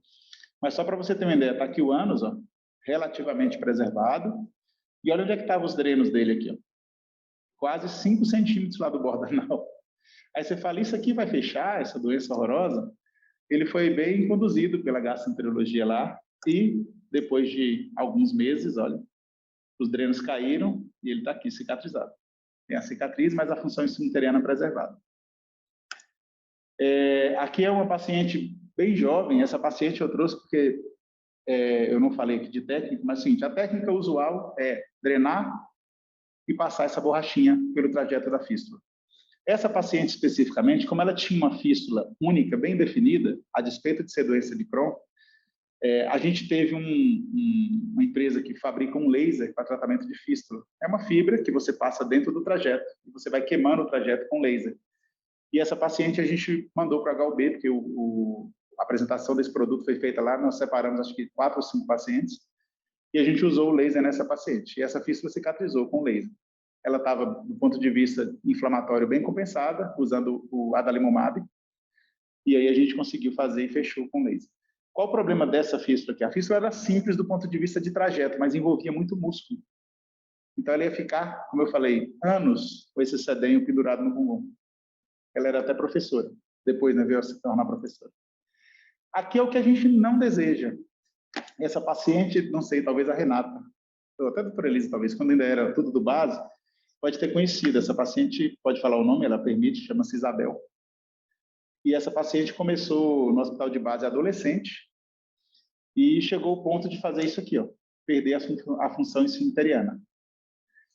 B: Mas só para você ter uma ideia, está aqui o ânus, ó, relativamente preservado. E olha onde é que estavam os drenos dele aqui, ó. Quase 5 centímetros lá do bordo anal. Aí você fala, isso aqui vai fechar, essa doença horrorosa? Ele foi bem conduzido pela gastroenterologia lá e depois de alguns meses, olha, os drenos caíram e ele está aqui cicatrizado. Tem a cicatriz, mas a função esfincteriana preservada. Aqui é uma paciente bem jovem. Essa paciente eu trouxe porque eu não falei aqui de técnica, mas assim, a técnica usual é drenar e passar essa borrachinha pelo trajeto da fístula. Essa paciente especificamente, como ela tinha uma fístula única, bem definida, a despeito de ser doença de Crohn, a gente teve uma empresa que fabrica um laser para tratamento de fístula. É uma fibra que você passa dentro do trajeto e você vai queimando o trajeto com laser. E essa paciente a gente mandou para a HUB, porque a apresentação desse produto foi feita lá, nós separamos acho que 4 ou 5 pacientes, e a gente usou o laser nessa paciente. E essa fístula cicatrizou com laser. Ela estava, do ponto de vista inflamatório, bem compensada, usando o adalimumab, e aí a gente conseguiu fazer e fechou com laser. Qual o problema dessa fístula aqui? A fístula era simples do ponto de vista de trajeto, mas envolvia muito músculo. Então ela ia ficar, como eu falei, anos com esse sedenho pendurado no bumbum. Ela era até professora, depois, né, veio a se tornar professora. Aqui é o que a gente não deseja. Essa paciente, não sei, talvez a Renata, ou até a doutora Elisa, talvez, quando ainda era tudo do base, pode ter conhecido. Essa paciente, pode falar o nome, ela permite, chama-se Isabel. E essa paciente começou no hospital de base adolescente e chegou ao ponto de fazer isso aqui, ó, perder a função esfincteriana.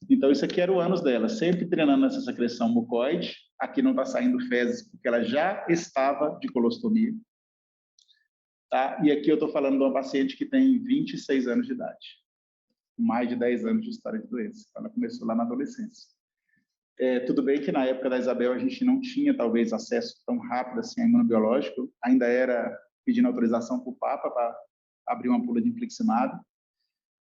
B: Então, isso aqui era o ânus dela, sempre treinando essa secreção mucoide. Aqui não está saindo fezes, porque ela já estava de colostomia. Tá? E aqui eu estou falando de uma paciente que tem 26 anos de idade, com mais de 10 anos de história de doença. Ela começou lá na adolescência. Tudo bem que na época da Isabel a gente não tinha, talvez, acesso tão rápido assim a imunobiológico, ainda era pedindo autorização para o Papa para abrir uma ampula de infliximab,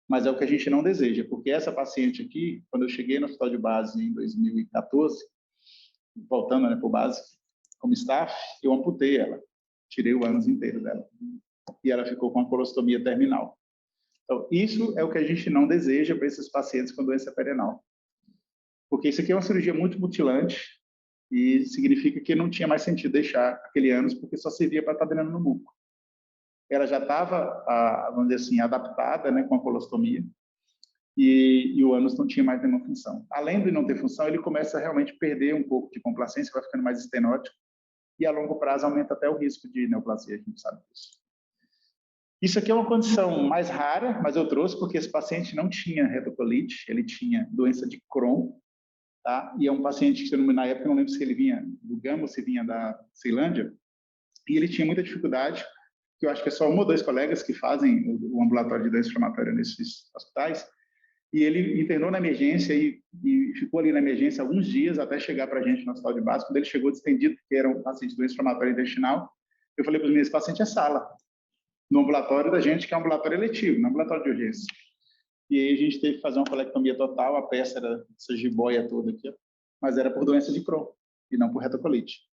B: mas é o que a gente não deseja, porque essa paciente aqui, quando eu cheguei no hospital de base em 2014, voltando, né, para o base, como staff, eu amputei ela, tirei o ânus inteiro dela, e ela ficou com a colostomia terminal. Então, isso é o que a gente não deseja para esses pacientes com doença perianal. Porque isso aqui é uma cirurgia muito mutilante e significa que não tinha mais sentido deixar aquele ânus, porque só servia para estar drenando no muco. Ela já estava, vamos dizer assim, adaptada, né, com a colostomia, e o ânus não tinha mais nenhuma função. Além de não ter função, ele começa a realmente perder um pouco de complacência, vai ficando mais estenótico, e a longo prazo aumenta até o risco de neoplasia, a gente sabe disso. Isso aqui é uma condição mais rara, mas eu trouxe porque esse paciente não tinha retocolite, ele tinha doença de Crohn, tá? E é um paciente que, na época, eu não lembro se ele vinha do Gama ou se vinha da Ceilândia, e ele tinha muita dificuldade, que eu acho que é só 1 ou 2 colegas que fazem o ambulatório de doença inflamatória nesses hospitais, e ele internou na emergência e ficou ali na emergência alguns dias até chegar para a gente no hospital de base. Quando ele chegou distendido, que era um paciente de doença inflamatória intestinal, eu falei para os meninos, esse paciente é sala, no ambulatório da gente, que é um ambulatório eletivo, no ambulatório de urgência. E aí a gente teve que fazer uma colectomia total, a peça era essa jiboia toda aqui, ó, mas era por doença de Crohn, e não por retocolite.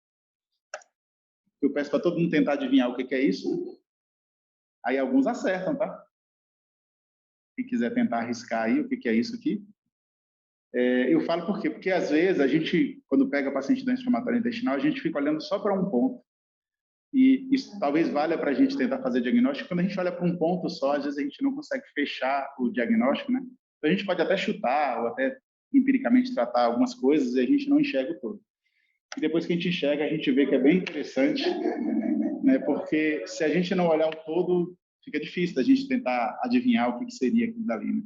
B: Eu peço para todo mundo tentar adivinhar o que é isso. Aí alguns acertam, tá? Quem quiser tentar arriscar aí o que é isso aqui. Eu falo por quê? Porque às vezes a gente, quando pega paciente de doença inflamatória intestinal, a gente fica olhando só para um ponto. E isso talvez valha para a gente tentar fazer diagnóstico. Quando a gente olha para um ponto só, às vezes a gente não consegue fechar o diagnóstico, né? Então a gente pode até chutar ou até empiricamente tratar algumas coisas e a gente não enxerga o todo. E depois que a gente enxerga, a gente vê que é bem interessante, né? Porque se a gente não olhar o todo, fica difícil da gente tentar adivinhar o que seria aquilo dali, né?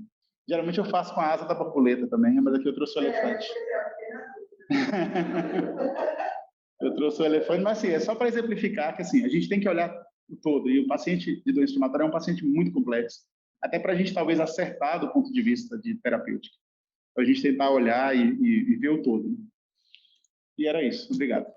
B: Geralmente eu faço com a asa da borboleta também, mas aqui eu trouxe o elefante. Eu trouxe o elefante, mas assim, é só para exemplificar que assim, a gente tem que olhar o todo. E o paciente de doença inflamatória é um paciente muito complexo, até para a gente talvez acertar do ponto de vista de terapêutica. Para a gente tentar olhar e ver o todo. E era isso. Obrigado.